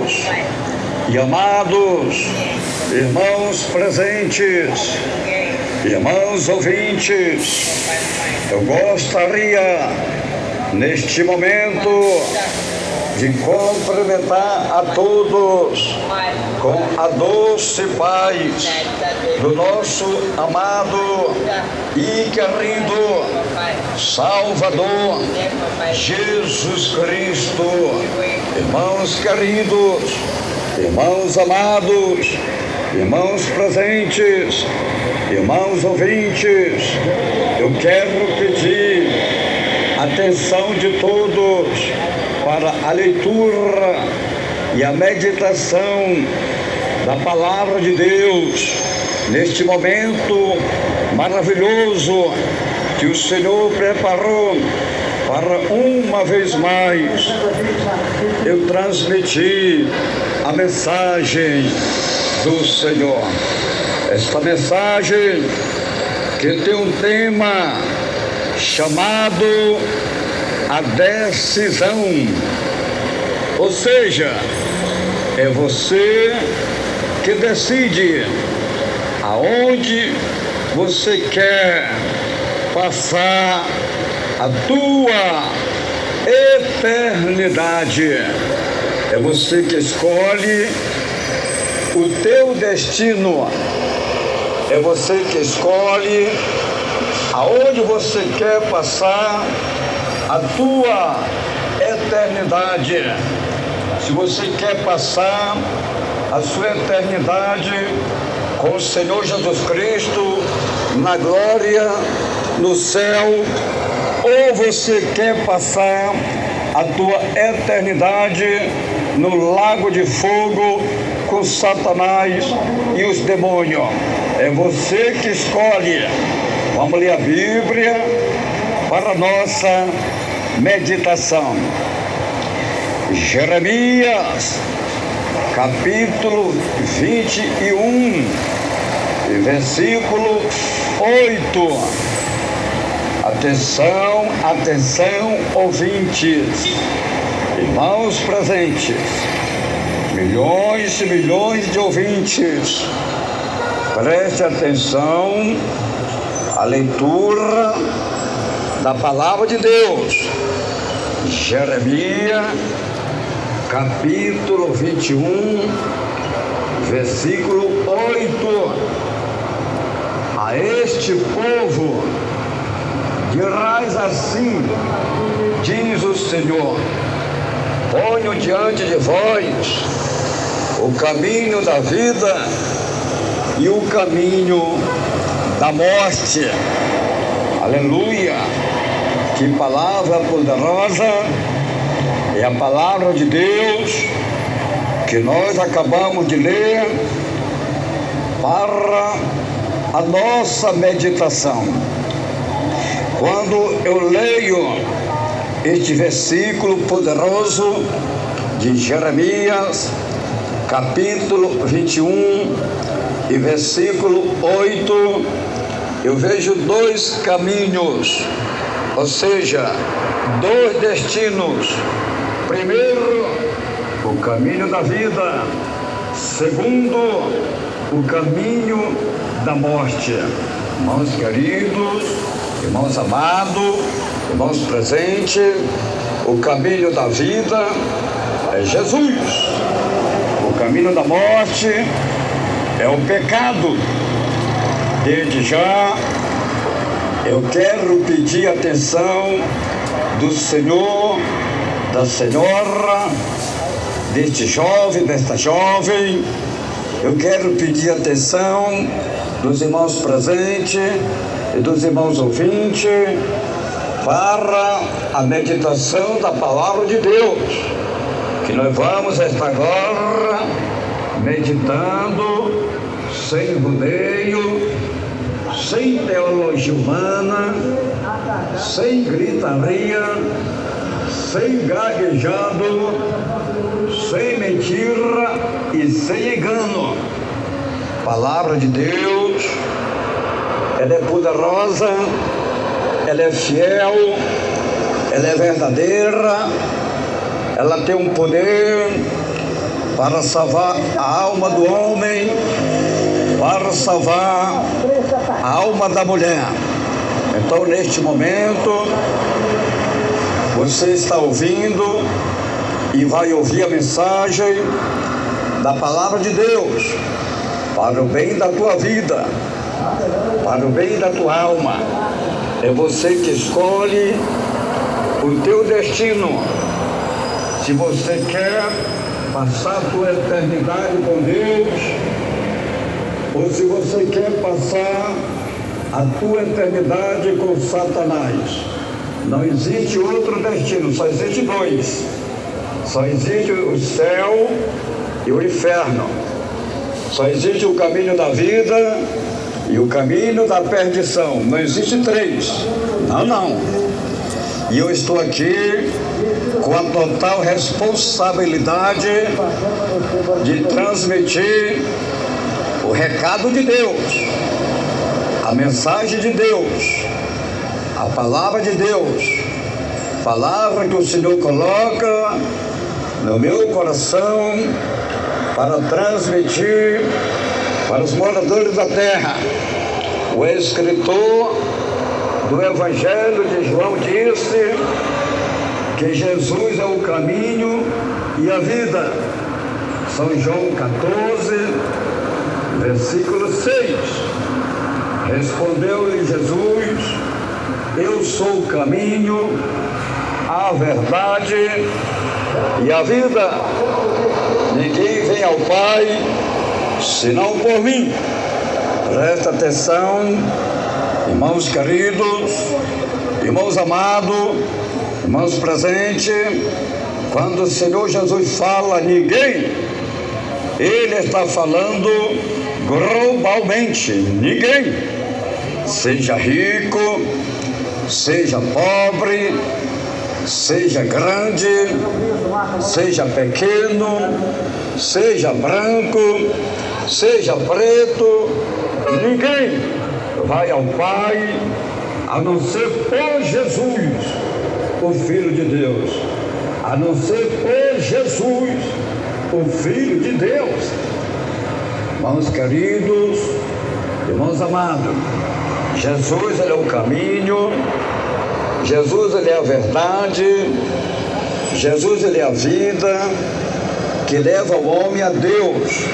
queridos e amados irmãos presentes, irmãos ouvintes, eu gostaria neste momento de cumprimentar a todos com a doce paz do nosso amado e querido Salvador Jesus Cristo. Irmãos queridos, irmãos amados, irmãos presentes, irmãos ouvintes, eu quero pedir atenção de todos para a leitura e a meditação da Palavra de Deus neste momento maravilhoso que o Senhor preparou para uma vez mais eu transmitir a mensagem do Senhor. Esta mensagem que tem um tema chamado a decisão, ou seja, é você que decide aonde você quer passar a tua eternidade. É você que escolhe o teu destino. É você que escolhe aonde você quer passar a tua eternidade. Se você quer passar a sua eternidade com o Senhor Jesus Cristo na glória, no céu, ou você quer passar a tua eternidade no lago de fogo com Satanás e os demônios. É você que escolhe. Vamos ler a Bíblia para a nossa meditação. Jeremias, capítulo 21, versículo 8. Atenção, atenção, ouvintes, irmãos presentes, milhões e milhões de ouvintes, preste atenção à leitura da Palavra de Deus. Jeremias, capítulo 21, versículo 8. A este povo dirás assim, diz o Senhor: ponho diante de vós o caminho da vida e o caminho da morte. Aleluia! Que palavra poderosa é a palavra de Deus que nós acabamos de ler para a nossa meditação. Quando eu leio este versículo poderoso de Jeremias, capítulo 21 e versículo 8, eu vejo dois caminhos, ou seja, dois destinos. Primeiro, o caminho da vida. Segundo, o caminho da morte. Irmãos queridos, irmãos amados, irmãos presentes, o caminho da vida é Jesus. O caminho da morte é o pecado. Desde já, eu quero pedir atenção do Senhor, da Senhora, deste jovem, desta jovem. Eu quero pedir atenção dos irmãos presentes e dos irmãos ouvintes para a meditação da Palavra de Deus, que nós vamos estar agora meditando sem rodeio, sem teologia humana, sem gritaria, sem gaguejado, sem mentira e sem engano. Palavra de Deus, ela é poderosa, ela é fiel, ela é verdadeira, ela tem um poder para salvar a alma do homem, para salvar a alma da mulher. Então, neste momento, você está ouvindo e vai ouvir a mensagem da palavra de Deus para o bem da tua vida, para o bem da tua alma. É você que escolhe o teu destino. Se você quer passar a tua eternidade com Deus, ou se você quer passar a tua eternidade com Satanás. Não existe outro destino, só existe dois. Só existe o céu e o inferno. Só existe o caminho da vida e o caminho da perdição. Não existe três. Não. E eu estou aqui com a total responsabilidade de transmitir o recado de Deus, a mensagem de Deus, a palavra de Deus, palavra que o Senhor coloca no meu coração para transmitir para os moradores da terra. O escritor do Evangelho de João disse que Jesus é o caminho e a vida. São João 14, versículo 6. Respondeu-lhe Jesus: eu sou o caminho, a verdade e a vida. Ninguém vem ao Pai senão por mim. Presta atenção, irmãos queridos, irmãos amados, irmãos presentes. Quando o Senhor Jesus fala ninguém, Ele está falando globalmente. Ninguém, seja rico, seja pobre, seja grande, seja pequeno, seja branco, seja preto, ninguém vai ao Pai a não ser por Jesus, o Filho de Deus, a não ser por Jesus, o Filho de Deus. Irmãos queridos, irmãos amados, Jesus, Ele é o caminho, Jesus, Ele é a verdade, Jesus, Ele é a vida, que leva o homem a Deus,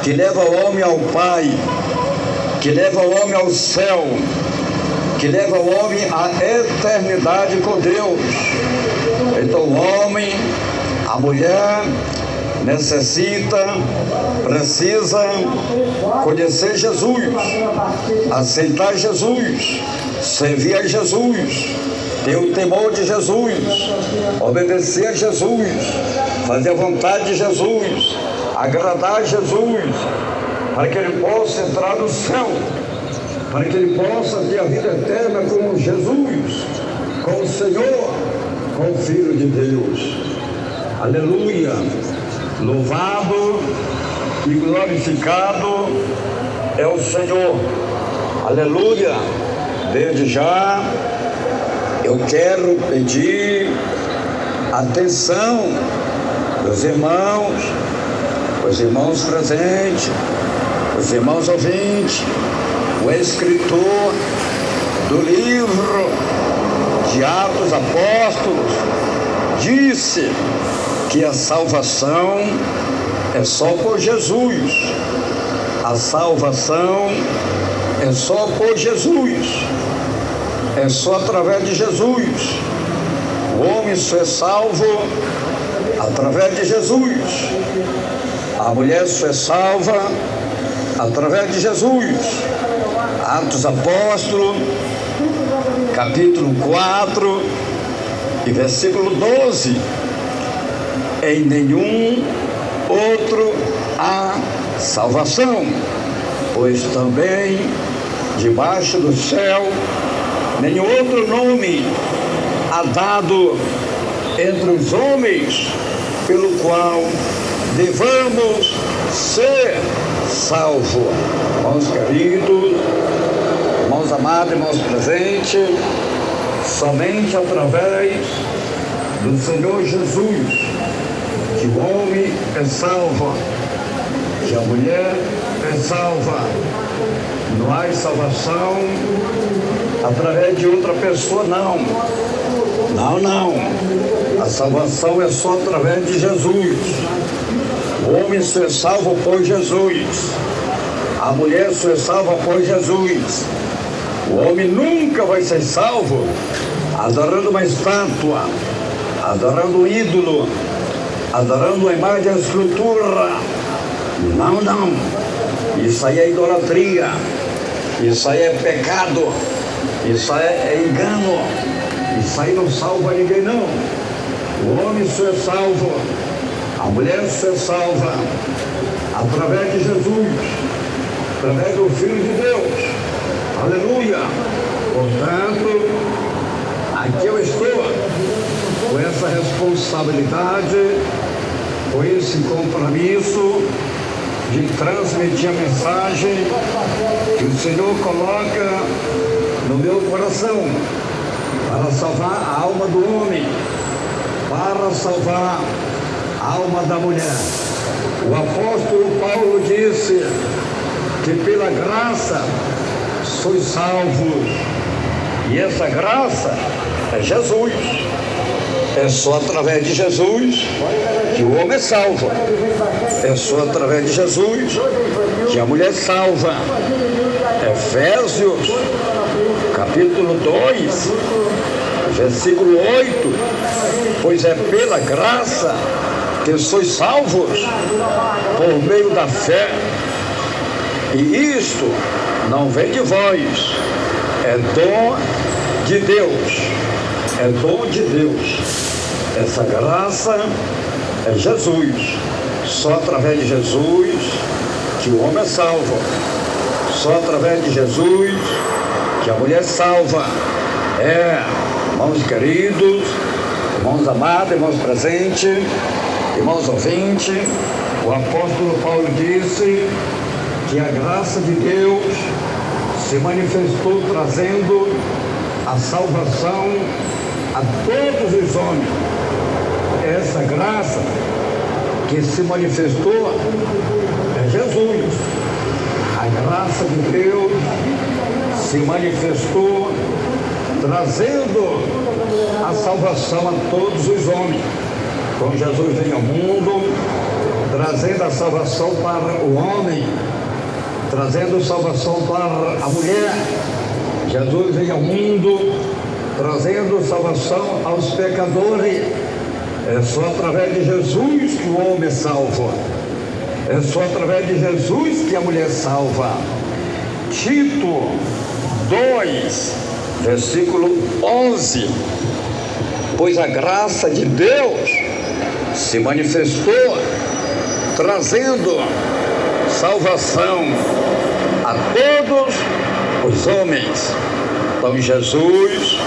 que leva o homem ao Pai, que leva o homem ao céu, que leva o homem à eternidade com Deus. Então o homem, a mulher, precisa conhecer Jesus, aceitar Jesus, servir a Jesus, ter o temor de Jesus, obedecer a Jesus, fazer a vontade de Jesus, agradar a Jesus, para que ele possa entrar no céu, para que ele possa ter a vida eterna com Jesus, com o Senhor, com o Filho de Deus. Aleluia! Louvado e glorificado é o Senhor. Aleluia! Desde já eu quero pedir atenção dos irmãos, os irmãos presentes, os irmãos ouvintes. O escritor do livro de Atos Apóstolos disse que a salvação é só por Jesus. A salvação é só por Jesus. É só através de Jesus. O homem só é salvo através de Jesus. A mulher só é salva através de Jesus. Atos Apóstolos, capítulo 4 e versículo 12. Em nenhum outro há salvação, pois também debaixo do céu nenhum outro nome há dado entre os homens pelo qual devamos ser salvos. Irmãos queridos, irmãos amados, irmãos presentes, somente através do Senhor Jesus, que o homem é salvo, que a mulher é salva. Não há salvação através de outra pessoa, não. Não. A salvação é só através de Jesus. O homem só é salvo por Jesus. A mulher só é salva por Jesus. O homem nunca vai ser salvo adorando uma estátua, adorando um ídolo, adorando uma imagem de escultura. Não. Isso aí é idolatria. Isso aí é pecado. Isso aí é engano. Isso aí não salva ninguém, não. O homem só é salvo, a mulher só é salva através de Jesus, através do Filho de Deus. Aleluia! Portanto, aqui eu estou com essa responsabilidade, com esse compromisso de transmitir a mensagem que o Senhor coloca no meu coração para salvar a alma do homem, para salvar a alma da mulher. O apóstolo Paulo disse que pela graça sois salvos, e essa graça é Jesus. É só através de Jesus que o homem é salvo. É só através de Jesus que a mulher é salva. Efésios capítulo 2, versículo 8: pois é pela graça que sois salvos por meio da fé, e isto não vem de vós, é dom de Deus. É dom de Deus. Essa graça é Jesus. Só através de Jesus que o homem é salvo. Só através de Jesus que a mulher é salva. Irmãos queridos, irmãos amados, irmãos presentes, irmãos ouvintes, o apóstolo Paulo disse que a graça de Deus se manifestou trazendo a salvação a todos os homens. Essa graça que se manifestou é Jesus. A graça de Deus se manifestou trazendo a salvação a todos os homens. Quando Jesus veio ao mundo, trazendo a salvação para o homem, trazendo salvação para a mulher. Jesus veio ao mundo trazendo salvação aos pecadores. É só através de Jesus que o homem é salvo. É só através de Jesus que a mulher é salva. Tito 2, versículo 11: pois a graça de Deus se manifestou trazendo salvação a todos os homens. Então Jesus,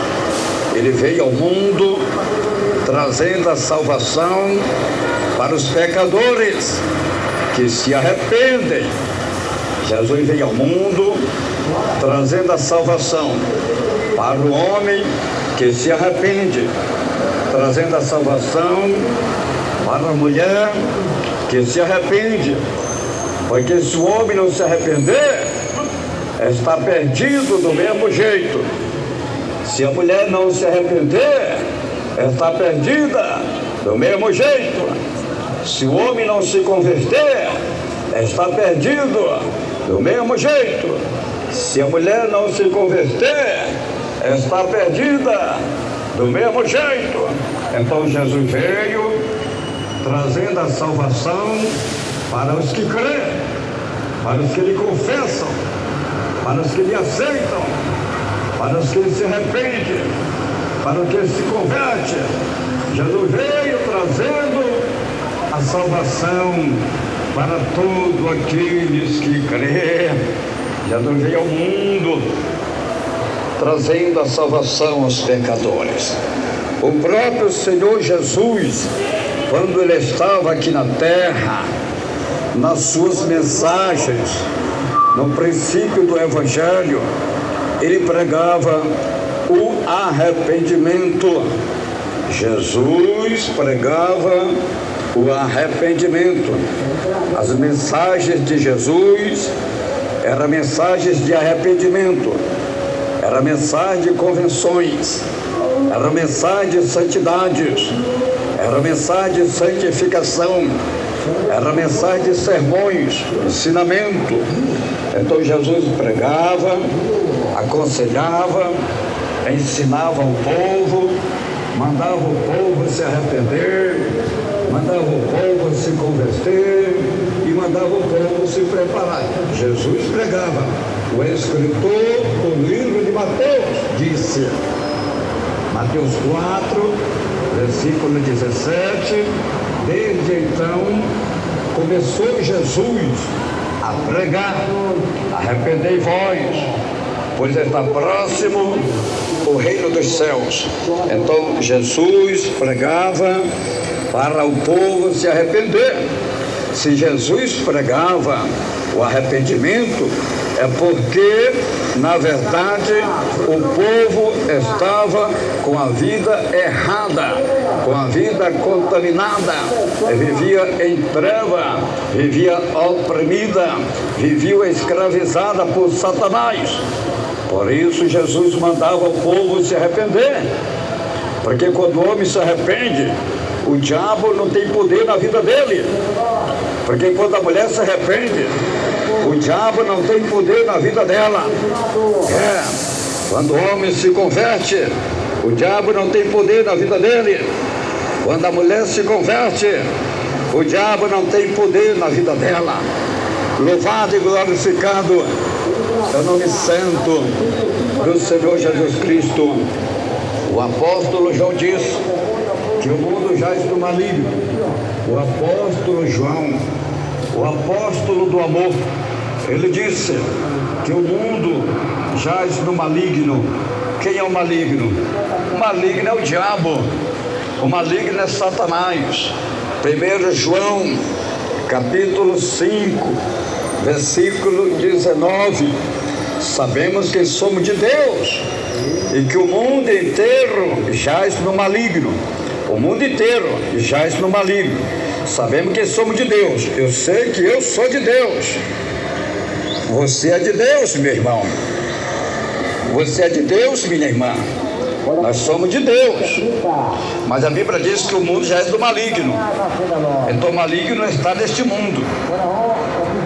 ele veio ao mundo trazendo a salvação para os pecadores que se arrependem. Jesus veio ao mundo trazendo a salvação para o homem que se arrepende, trazendo a salvação para a mulher que se arrepende. Porque se o homem não se arrepender, está perdido do mesmo jeito. Se a mulher não se arrepender, está perdida do mesmo jeito. Se o homem não se converter, está perdido do mesmo jeito. Se a mulher não se converter, está perdida do mesmo jeito. Então Jesus veio trazendo a salvação para os que creem, para os que lhe confessam, para os que lhe aceitam, para os que se arrependem, para os que se convertem. Jesus veio trazendo a salvação para todos aqueles que creem. Jesus veio ao mundo trazendo a salvação aos pecadores. O próprio Senhor Jesus, quando ele estava aqui na terra, nas suas mensagens, no princípio do Evangelho, ele pregava o arrependimento. Jesus pregava o arrependimento. As mensagens de Jesus eram mensagens de arrependimento, era mensagem de convenções, era mensagem de santidades, era mensagem de santificação, era mensagem de sermões, ensinamento. Então Jesus pregava, aconselhava, ensinava o povo, mandava o povo se arrepender, mandava o povo se converter e mandava o povo se preparar. Jesus pregava. O escritor do livro de Mateus disse, Mateus 4, versículo 17, desde então começou Jesus a pregar, arrependei-vos, pois está próximo o reino dos céus. Então Jesus pregava para o povo se arrepender. Se Jesus pregava o arrependimento, é porque, na verdade, o povo estava com a vida errada, com a vida contaminada, vivia em treva, vivia oprimida, vivia escravizada por Satanás. Por isso Jesus mandava o povo se arrepender, porque quando o homem se arrepende, o diabo não tem poder na vida dele. Porque quando a mulher se arrepende, o diabo não tem poder na vida dela. Quando o homem se converte, o diabo não tem poder na vida dele. Quando a mulher se converte, o diabo não tem poder na vida dela. Louvado e glorificado é o nome santo do Senhor Jesus Cristo. O apóstolo João disse que o mundo jaz do maligno. O apóstolo João, o apóstolo do amor, ele disse que o mundo jaz no maligno. Quem é o maligno? O maligno é o diabo. O maligno é Satanás. 1 João, capítulo 5, versículo 19. Sabemos que somos de Deus e que o mundo inteiro jaz no maligno. O mundo inteiro jaz no maligno. Sabemos que somos de Deus. Eu sei que eu sou de Deus. Você é de Deus, meu irmão. Você é de Deus, minha irmã. Nós somos de Deus. Mas a Bíblia diz que o mundo jaz do maligno. Então o maligno está neste mundo.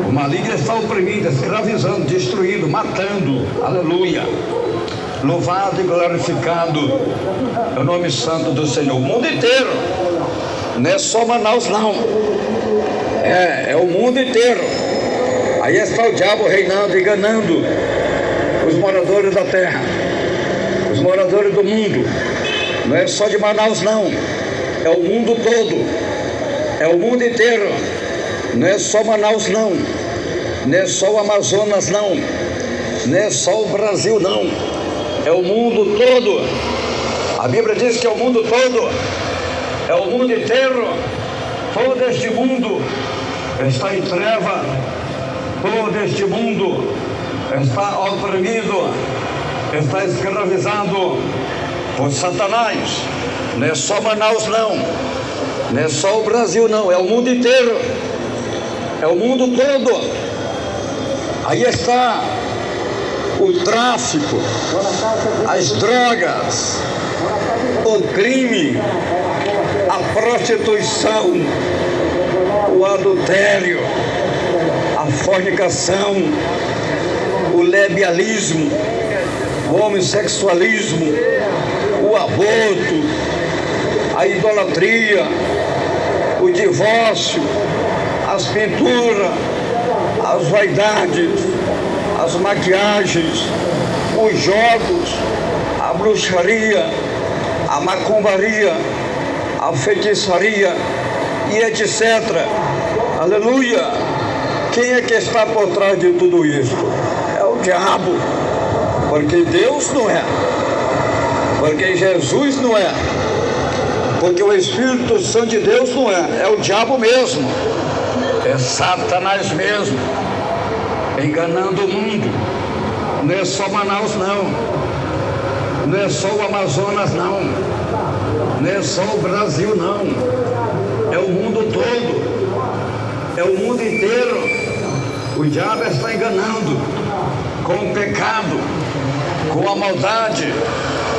O maligno está oprimindo, escravizando, destruindo, matando. Aleluia. Louvado e glorificado é o nome santo do Senhor. O mundo inteiro. Não é só Manaus, não. É o mundo inteiro. Aí está o diabo reinando, enganando os moradores da terra, os moradores do mundo. Não é só de Manaus, não. É o mundo todo. É o mundo inteiro. Não é só Manaus, não. Não é só o Amazonas, não. Não é só o Brasil, não. É o mundo todo. A Bíblia diz que é o mundo todo. É o mundo inteiro. Todo este mundo está em treva. Todo este mundo está oprimido, está escravizado por Satanás. Não é só Manaus, não. Não é só o Brasil, não. É o mundo inteiro. É o mundo todo. Aí está o tráfico, as drogas, o crime, a prostituição, o adultério, a fornicação, o lesbianismo, o homossexualismo, o aborto, a idolatria, o divórcio, as pinturas, as vaidades, as maquiagens, os jogos, a bruxaria, a macumbaria, a feitiçaria e etc. Aleluia! Quem é que está por trás de tudo isso? É o diabo, porque Deus não é, porque Jesus não é, porque o Espírito Santo de Deus não é o diabo mesmo, é Satanás mesmo, enganando o mundo. Não é só Manaus, não. Não é só o Amazonas, não. Não é só o Brasil, não. é o mundo todo, é o mundo inteiro. O diabo está enganando com o pecado, com a maldade,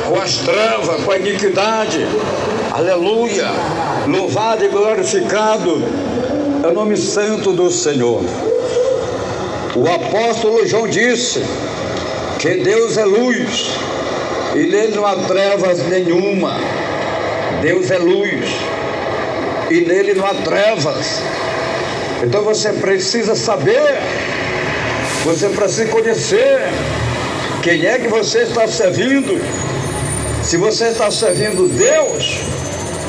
com as trevas, com a iniquidade. Aleluia! Louvado e glorificado é o nome santo do Senhor. O apóstolo João disse que Deus é luz e nele não há trevas nenhuma. Deus é luz e nele não há trevas. Então você precisa saber, você precisa conhecer quem é que você está servindo. Se você está servindo Deus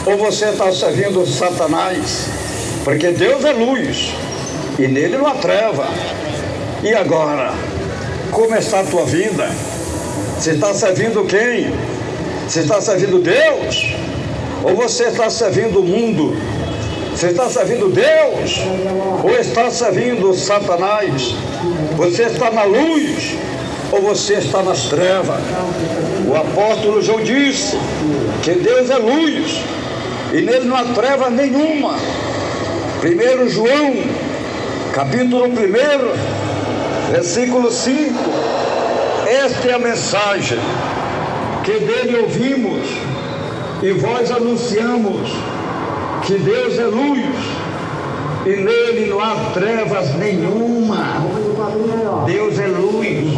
ou você está servindo Satanás. Porque Deus é luz e nele não há treva. E agora, como está a tua vida? Você está servindo quem? Você está servindo Deus? Ou você está servindo o mundo? Você está servindo Deus? Ou está servindo Satanás? Você está na luz? Ou você está nas trevas? O apóstolo João disse que Deus é luz e nele não há treva nenhuma. 1 João, capítulo 1, versículo 5. Esta é a mensagem que dele ouvimos e vós anunciamos, que Deus é luz e nele não há trevas nenhuma. Deus é luz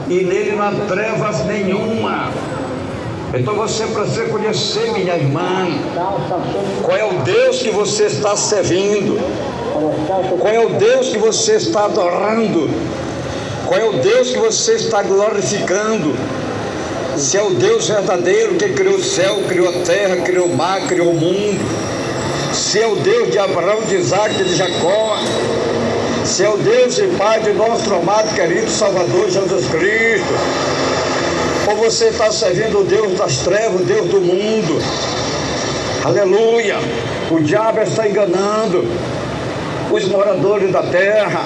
e nele não há trevas nenhuma. Então você precisa conhecer, minha irmã, qual é o Deus que você está servindo, qual é o Deus que você está adorando, qual é o Deus que você está glorificando. Se é o Deus verdadeiro que criou o céu, criou a terra, criou o mar, criou o mundo. Se é o Deus de Abraão, de Isaac e de Jacó. Se é o Deus e Pai de nosso amado, querido Salvador Jesus Cristo. Ou você está servindo o Deus das trevas, o Deus do mundo. Aleluia! O diabo está enganando os moradores da terra.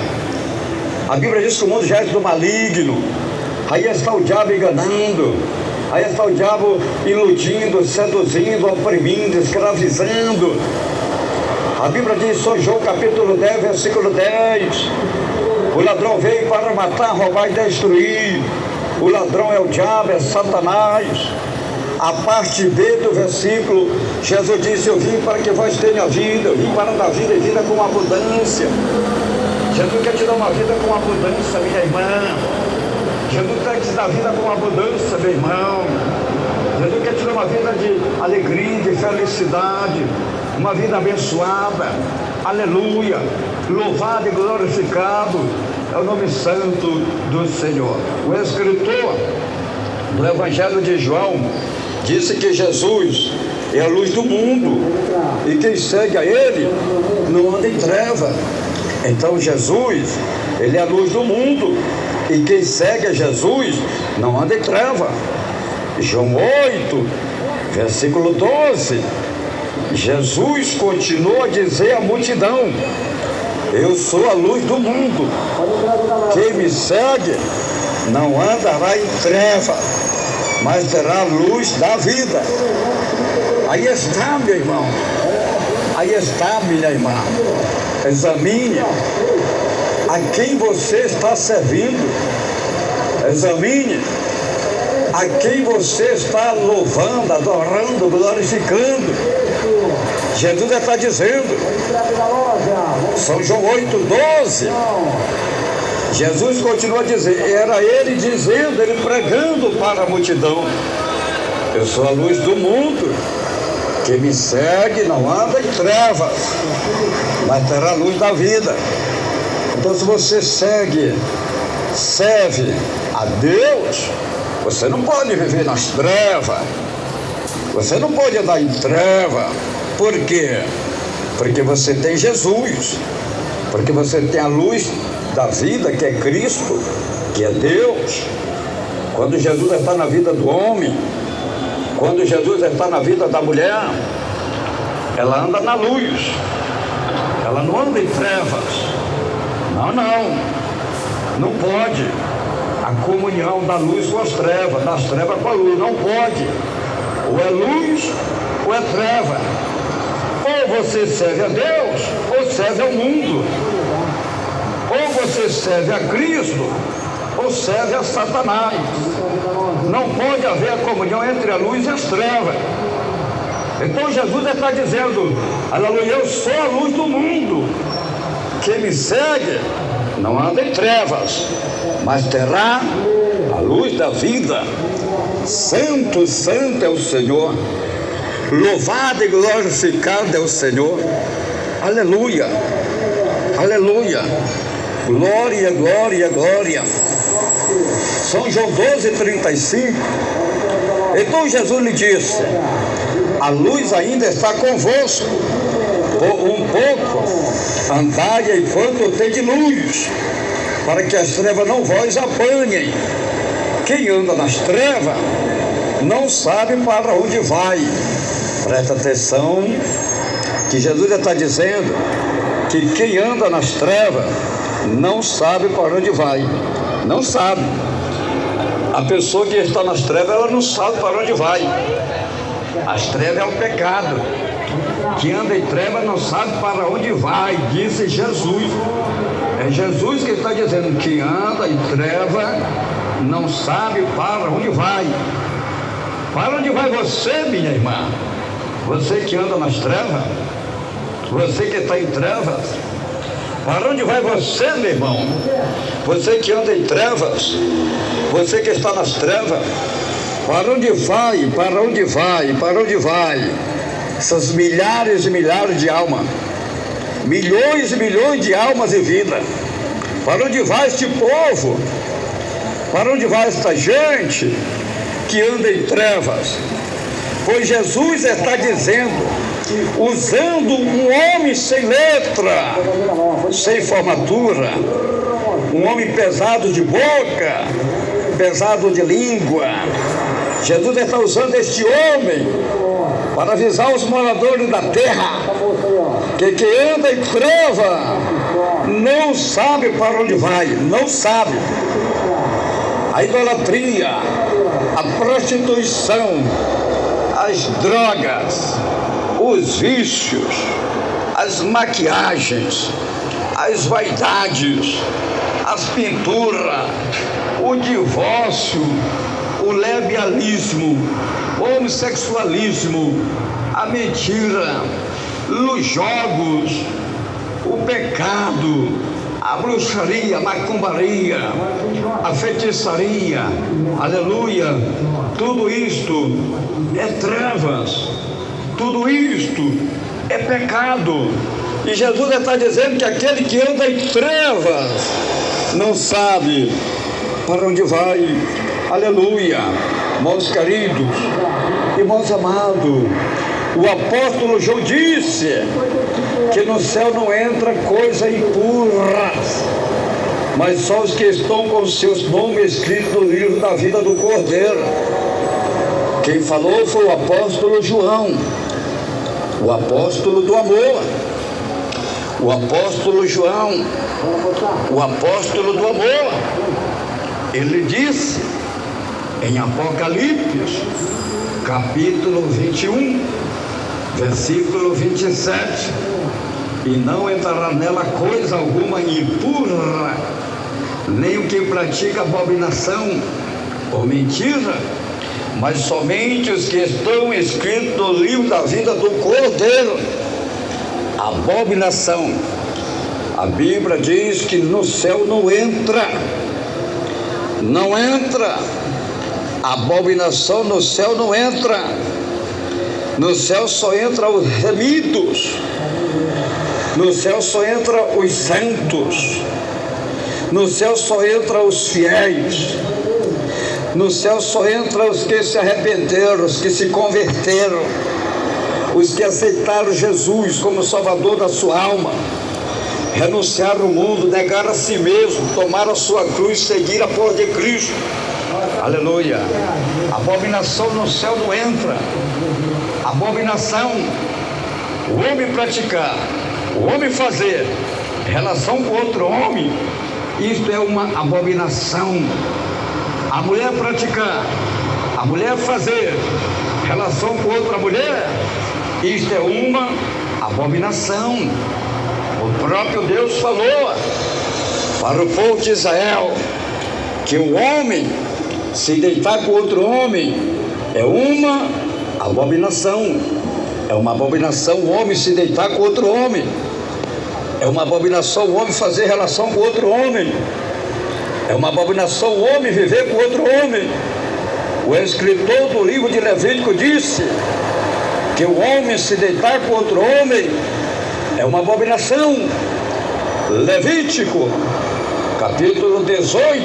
A Bíblia diz que o mundo já é do maligno. Aí está o diabo enganando. Aí está o diabo iludindo, seduzindo, oprimindo, escravizando. A Bíblia diz em São João capítulo 10, versículo 10. O ladrão veio para matar, roubar e destruir. O ladrão é o diabo, é Satanás. A parte B do versículo, Jesus disse: eu vim para que vós tenham vida, eu vim para dar vida e vida com abundância. Jesus quer te dar uma vida com abundância, minha irmã. Jesus quer te dar vida com abundância, meu irmão. Jesus quer te dar uma vida de alegria, de felicidade, uma vida abençoada. Aleluia! Louvado e glorificado é o nome santo do Senhor. O escritor do Evangelho de João disse que Jesus é a luz do mundo e quem segue a ele não anda em treva. Então Jesus, ele é a luz do mundo e quem segue a Jesus não anda em treva. João 8, versículo 12. Jesus continuou a dizer à multidão: eu sou a luz do mundo. Quem me segue não andará em treva, mas terá a luz da vida. Aí está, meu irmão. Aí está, minha irmã. Examine a quem você está servindo. Examine a quem você está louvando, adorando, glorificando. Jesus está dizendo, São João 8,12. Jesus continua a dizer, era ele dizendo, ele pregando para a multidão: eu sou a luz do mundo, quem me segue não anda em trevas, mas terá a luz da vida. Então, se você serve a Deus, você não pode viver nas trevas, você não pode andar em treva. Por quê? Porque você tem Jesus, porque você tem a luz da vida, que é Cristo, que é Deus. Quando Jesus está na vida do homem, quando Jesus está na vida da mulher, ela anda na luz, ela não anda em trevas. Não pode. A comunhão da luz com as trevas, das trevas com a luz, não pode. Ou é luz ou é treva. Ou você serve a Deus, ou serve ao mundo. Ou você serve a Cristo, ou serve a Satanás. Não pode haver a comunhão entre a luz e as trevas. Então Jesus está dizendo, aleluia, eu sou a luz do mundo. Quem me segue não anda em trevas, mas terá a luz da vida. Santo, santo é o Senhor. Louvado e glorificado é o Senhor. Aleluia, aleluia. Glória, glória, glória. São João 12:35. Então Jesus lhe disse, a luz ainda está convosco, um pouco andai enquanto tem de luz, para que as trevas não vos apanhem. Quem anda nas trevas não sabe para onde vai. Presta atenção que Jesus está dizendo que quem anda nas trevas não sabe para onde vai. Não sabe. A pessoa que está nas trevas, ela não sabe para onde vai. As trevas é o pecado. Quem anda em trevas não sabe para onde vai, disse Jesus. É Jesus que está dizendo, quem anda em trevas não sabe para onde vai. Para onde vai você, minha irmã? Você que anda nas trevas? Você que está em trevas? Para onde vai você, meu irmão? Você que anda em trevas? Você que está nas trevas? Para onde vai? Para onde vai? Para onde vai? Essas milhares e milhares de almas, milhões e milhões de almas e vida. Para onde vai este povo? Para onde vai esta gente que anda em trevas? Pois Jesus está dizendo, usando um homem sem letra, sem formatura, um homem pesado de boca, pesado de língua. Jesus está usando este homem para avisar os moradores da terra que quem anda em treva não sabe para onde vai, não sabe. A idolatria, a prostituição, as drogas, os vícios, as maquiagens, as vaidades, as pinturas, o divórcio, o lesbianismo, o homossexualismo, a mentira, os jogos, o pecado, a bruxaria, a macumbaria, a feitiçaria, aleluia, tudo isto é trevas, tudo isto é pecado. E Jesus está dizendo que aquele que anda em trevas não sabe para onde vai. Aleluia, irmãos queridos, irmãos amados, o apóstolo João disse que no céu não entra coisa impura, mas só os que estão com seus nomes escritos no livro da vida do Cordeiro. Quem falou foi o apóstolo João, o apóstolo do amor, o apóstolo João, o apóstolo do amor. Ele disse em Apocalipse, capítulo 21, versículo 27, e não entrará nela coisa alguma impura, nem o que pratica abominação ou mentira, mas somente os que estão escritos no livro da vida do Cordeiro. Abominação, a Bíblia diz que no céu não entra, abominação no céu não entra. No céu só entra os remidos, no céu só entra os santos, no céu só entra os fiéis, no céu só entra os que se arrependeram, os que se converteram, os que aceitaram Jesus como Salvador da sua alma, renunciaram o mundo, negaram a si mesmo, tomaram a sua cruz, seguiram a porta de Cristo. Aleluia. Abominação no céu não entra. Abominação, o homem praticar, o homem fazer relação com outro homem, isto é uma abominação. A mulher praticar, a mulher fazer relação com outra mulher, isto é uma abominação. O próprio Deus falou para o povo de Israel que o homem se deitar com outro homem é uma abominação. É uma abominação o homem se deitar com outro homem. É uma abominação o homem fazer relação com outro homem. É uma abominação o homem viver com outro homem. O escritor do livro de Levítico disse que o homem se deitar com outro homem é uma abominação. Levítico, capítulo 18,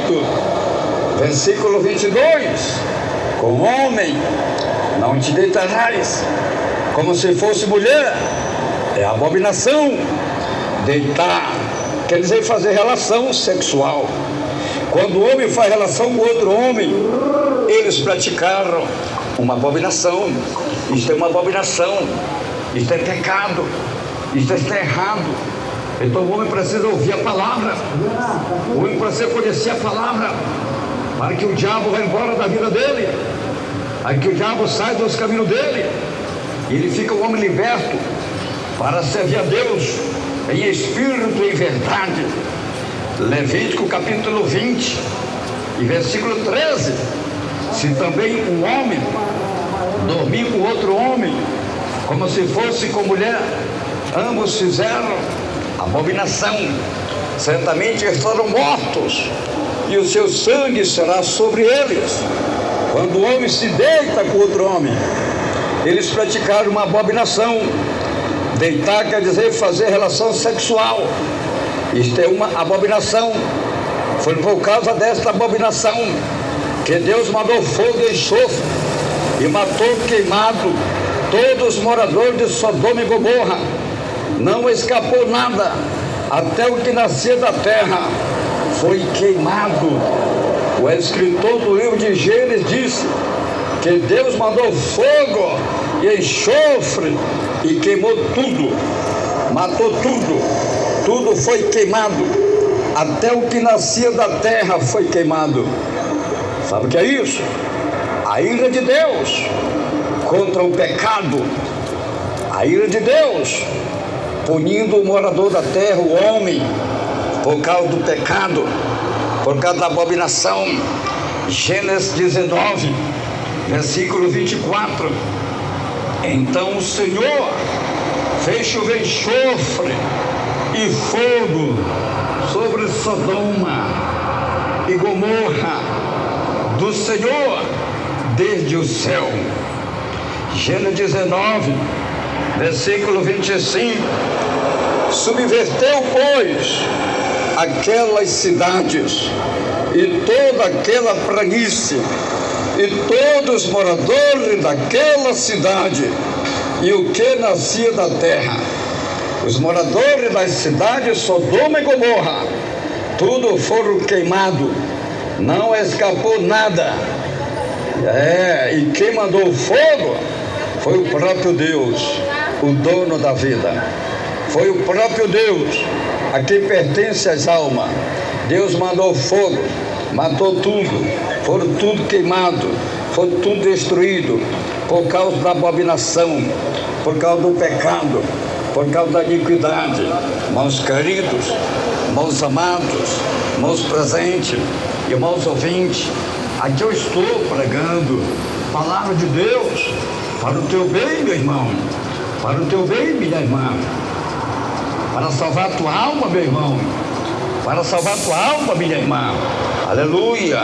versículo 22. Com homem não te deitarás, como se fosse mulher. É abominação. Deitar quer dizer fazer relação sexual. Quando o homem faz relação com outro homem, eles praticaram uma abominação. Isto é uma abominação. Isto é pecado. Isto é errado. Então o homem precisa ouvir a palavra. O homem precisa conhecer a palavra, para que o diabo vá embora da vida dele, para que o diabo saia dos caminhos dele, e ele fica um homem liberto para servir a Deus em espírito e em verdade. Levítico capítulo 20 e versículo 13. Se também um homem dormir com outro homem, como se fosse com mulher, ambos fizeram abominação, certamente eles foram mortos, e o seu sangue será sobre eles. Quando o homem se deita com outro homem, eles praticaram uma abominação. Deitar quer dizer fazer relação sexual. Isto é uma abominação. Foi por causa desta abominação que Deus mandou fogo e enxofre e matou queimado todos os moradores de Sodoma e Gomorra. Não escapou nada, até o que nascia da terra foi queimado. O escritor do livro de Gênesis disse que Deus mandou fogo e enxofre e queimou tudo, matou tudo, tudo foi queimado, até o que nascia da terra foi queimado. Sabe o que é isso? A ira de Deus contra o pecado, a ira de Deus punindo o morador da terra, o homem, por causa do pecado, por causa da abominação. Gênesis 19, versículo 24. Então o Senhor fez chover enxofre e fogo sobre Sodoma e Gomorra do Senhor desde o céu. Gênesis 19, versículo 25. Subverteu, pois, aquelas cidades e toda aquela planície e todos os moradores daquela cidade e o que nascia da terra. Os moradores das cidades Sodoma e Gomorra, tudo foram queimados, não escapou nada. E quem mandou fogo foi o próprio Deus, o dono da vida. Foi o próprio Deus a quem pertence as almas. Deus mandou fogo, matou tudo, foram tudo queimado, foi tudo destruído por causa da abominação, por causa do pecado, por causa da iniquidade. Irmãos queridos, irmãos amados, irmãos presentes, irmãos ouvintes, aqui eu estou pregando a palavra de Deus para o teu bem, meu irmão, para o teu bem, minha irmã, para salvar a tua alma, meu irmão, para salvar a tua alma, minha irmã. Aleluia.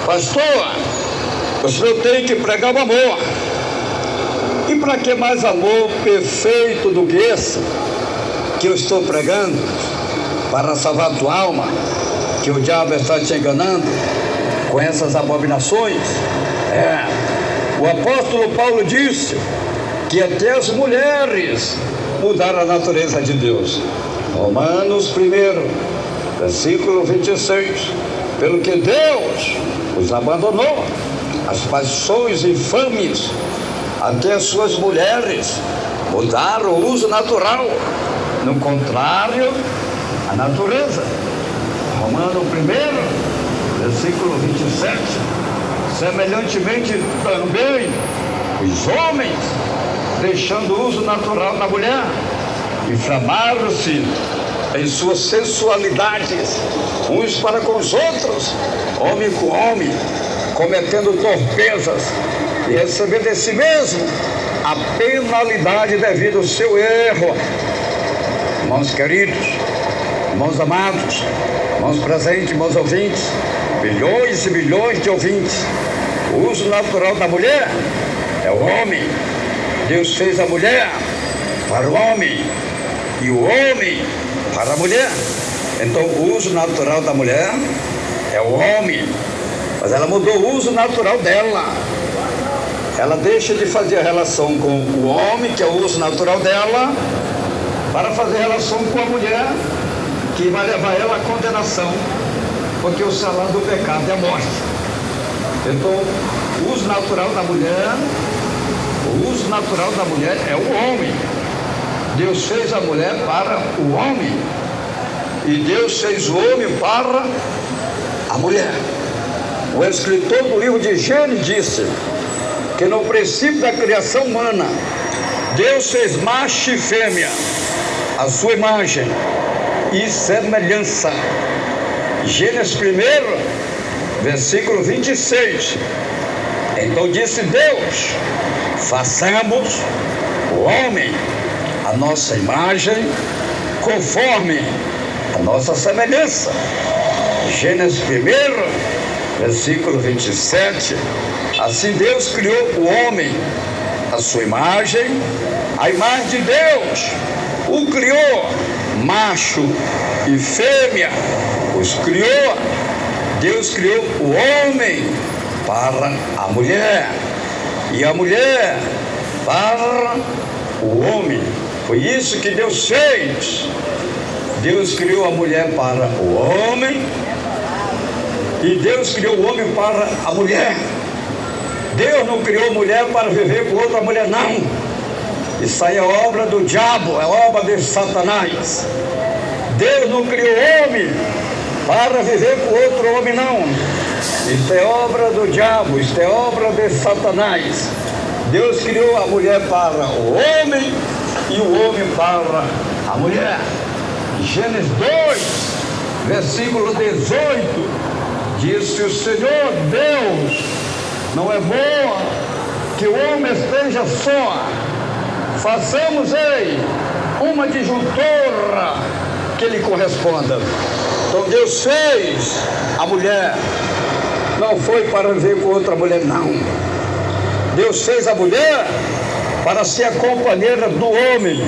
Pastor, o senhor tem que pregar o amor. E para que mais amor perfeito do que esse que eu estou pregando, para salvar a tua alma, que o diabo está te enganando com essas abominações? O apóstolo Paulo disse que até as mulheres mudaram a natureza de Deus. Romanos 1, versículo 26. Pelo que Deus os abandonou, as paixões infames, até as suas mulheres mudaram o uso natural, no contrário à natureza. Romanos 1, versículo 27. Semelhantemente também os homens, deixando o uso natural da mulher, inflamaram-se em suas sensualidades, uns para com os outros, homem com homem, cometendo torpezas e recebendo de si mesmo a penalidade devido ao seu erro. Irmãos queridos, irmãos amados, irmãos presentes, irmãos ouvintes, bilhões e bilhões de ouvintes, o uso natural da mulher é o homem. Deus fez a mulher para o homem e o homem para a mulher. Então o uso natural da mulher é o homem, mas ela mudou o uso natural dela. Ela deixa de fazer a relação com o homem, que é o uso natural dela, para fazer relação com a mulher, que vai levar ela à condenação, porque o salário do pecado é a morte. Então, o uso natural da mulher, é o homem. Deus fez a mulher para o homem, e Deus fez o homem para a mulher. O escritor do livro de Gênesis disse que no princípio da criação humana, Deus fez macho e fêmea, a sua imagem e semelhança. Gênesis 1, versículo 26. Então disse Deus: façamos o homem a nossa imagem, conforme a nossa semelhança. Gênesis 1, versículo 27. Assim Deus criou o homem a sua imagem, a imagem de Deus o criou, macho e fêmea os criou. Deus criou o homem para a mulher e a mulher para o homem. Foi isso que Deus fez. Deus criou a mulher para o homem e Deus criou o homem para a mulher. Deus não criou a mulher para viver com outra mulher, não. Isso aí é obra do diabo, é obra de Satanás. Deus não criou o homem para viver com outro homem, não. Isso é obra do diabo, isso é obra de Satanás. Deus criou a mulher para o homem e o homem para a mulher. Gênesis 2, versículo 18, diz que o Senhor Deus não é bom que o homem esteja só. Façamos aí uma disjuntora que lhe corresponda. Então Deus fez a mulher, não foi para viver com outra mulher, não. Deus fez a mulher para ser a companheira do homem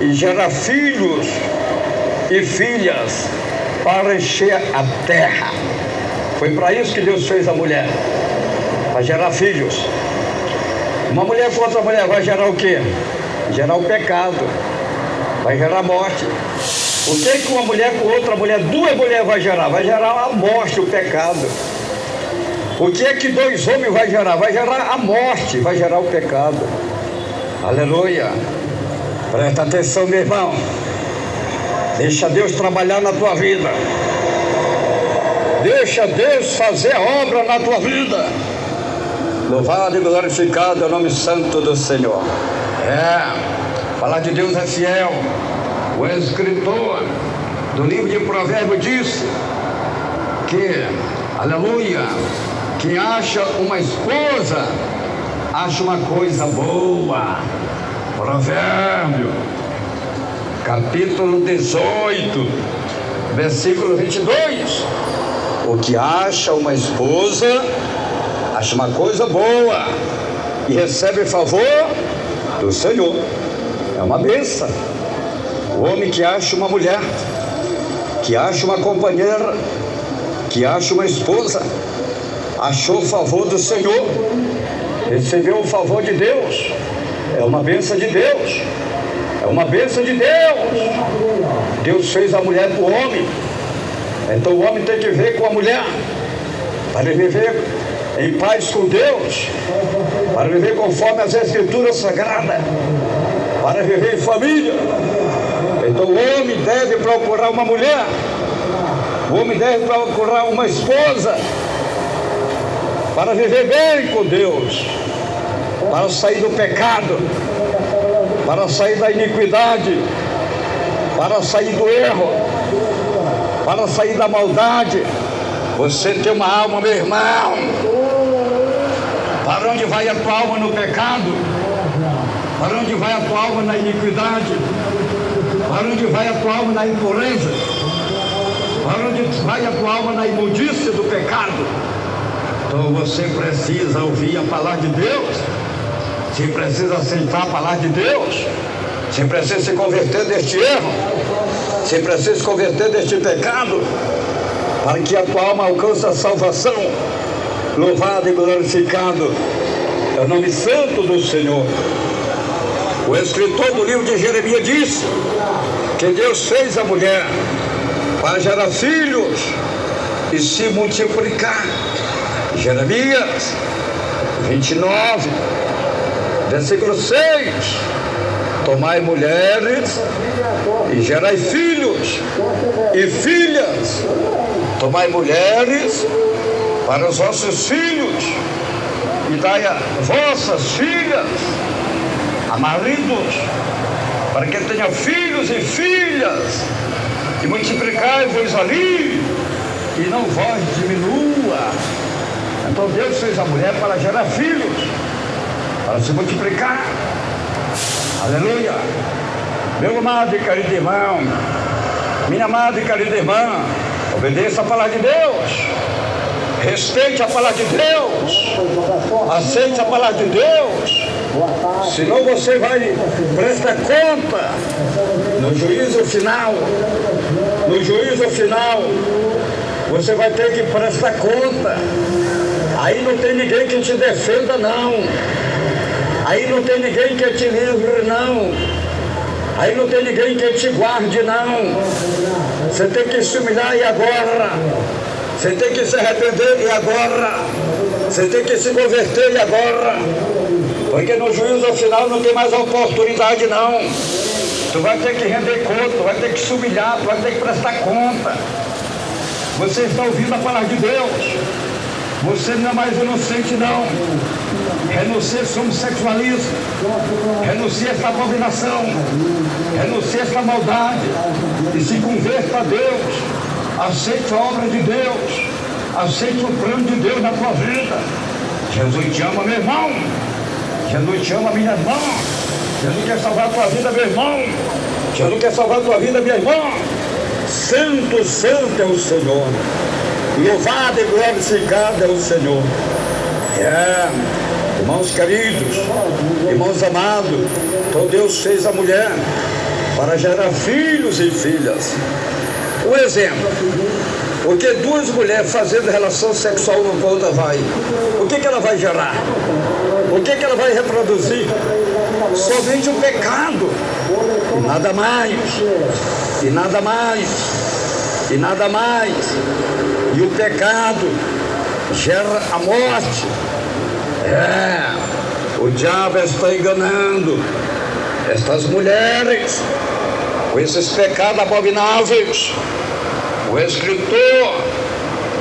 e gerar filhos e filhas para encher a terra. Foi para isso que Deus fez a mulher, para gerar filhos. Uma mulher com outra mulher vai gerar o quê? Gerar o pecado, vai gerar morte. O que uma mulher com outra mulher, duas mulheres vai gerar? Vai gerar a morte, o pecado. O que é que dois homens vai gerar? Vai gerar a morte, vai gerar o pecado. Aleluia. Presta atenção, meu irmão. Deixa Deus trabalhar na tua vida. Deixa Deus fazer a obra na tua vida. Louvado e glorificado é o nome santo do Senhor. A palavra de Deus é fiel. O escritor do livro de Provérbios disse que, aleluia, quem acha uma esposa, acha uma coisa boa. Provérbio, capítulo 18, versículo 22. O que acha uma esposa, acha uma coisa boa e recebe favor do Senhor. É uma bênção. O homem que acha uma mulher, que acha uma companheira, que acha uma esposa, achou o favor do Senhor, recebeu o favor de Deus. É uma bênção de Deus. É uma bênção de Deus. Deus fez a mulher para o homem. Então o homem tem que viver com a mulher para viver em paz com Deus, para viver conforme as Escrituras Sagradas, para viver em família. Então o homem deve procurar uma mulher, o homem deve procurar uma esposa, para viver bem com Deus, para sair do pecado. para sair da iniquidade, para sair do erro, para sair da maldade. Você tem uma alma, meu irmão. Para onde vai a tua alma no pecado? Para onde vai a tua alma na iniquidade? Para onde vai a tua alma na impureza? Para onde vai a tua alma na imundícia do pecado? Então você precisa ouvir a palavra de Deus. Você precisa aceitar a palavra de Deus. Você precisa se converter deste erro. Você precisa se converter deste pecado, para que a tua alma alcance a salvação. Louvado e glorificado é o nome santo do Senhor. O escritor do livro de Jeremias disse que Deus fez a mulher para gerar filhos e se multiplicar. Jeremias 29, versículo 6: tomai mulheres e gerai filhos e filhas. Tomai mulheres para os vossos filhos e dai a vossas filhas a maridos, para que tenha filhos e filhas, e multiplicai-vos ali, e não vós diminua. Então Deus fez a mulher para gerar filhos, para se multiplicar. Aleluia. Meu amado e querido irmão, minha amada e querida irmã, obedeça a palavra de Deus. Respeite a palavra de Deus. Aceite a palavra de Deus. Senão você vai prestar conta no juízo final. No juízo final você vai ter que prestar conta. Aí não tem ninguém que te defenda, não. Aí não tem ninguém que te livre, não. Aí não tem ninguém que te guarde, não. Você tem que se humilhar e agora. Você tem que se arrepender e agora. Você tem que se converter e agora. Porque no juízo final não tem mais oportunidade, não. Tu vai ter que render conta, tu vai ter que se humilhar, tu vai ter que prestar conta. Você está ouvindo a palavra de Deus. Você não é mais inocente, não. Renuncie esse homossexualismo. Renuncie essa abominação. Renuncie essa maldade. E se converta a Deus. Aceite a obra de Deus. Aceite o plano de Deus na tua vida. Jesus te ama, meu irmão. Jesus te ama, minha irmã. Jesus quer salvar a tua vida, meu irmão. Jesus quer salvar a tua vida, minha irmã. Santo, santo é o Senhor. Louvado e glorificado é o Senhor. Irmãos queridos, irmãos amados, então Deus fez a mulher para gerar filhos e filhas. Um exemplo: porque duas mulheres fazendo relação sexual uma com a outra o que ela vai gerar? O que ela vai reproduzir? Somente o pecado, e nada mais, e nada mais, e nada mais. E o pecado gera a morte. O diabo está enganando estas mulheres com esses pecados abomináveis. O escritor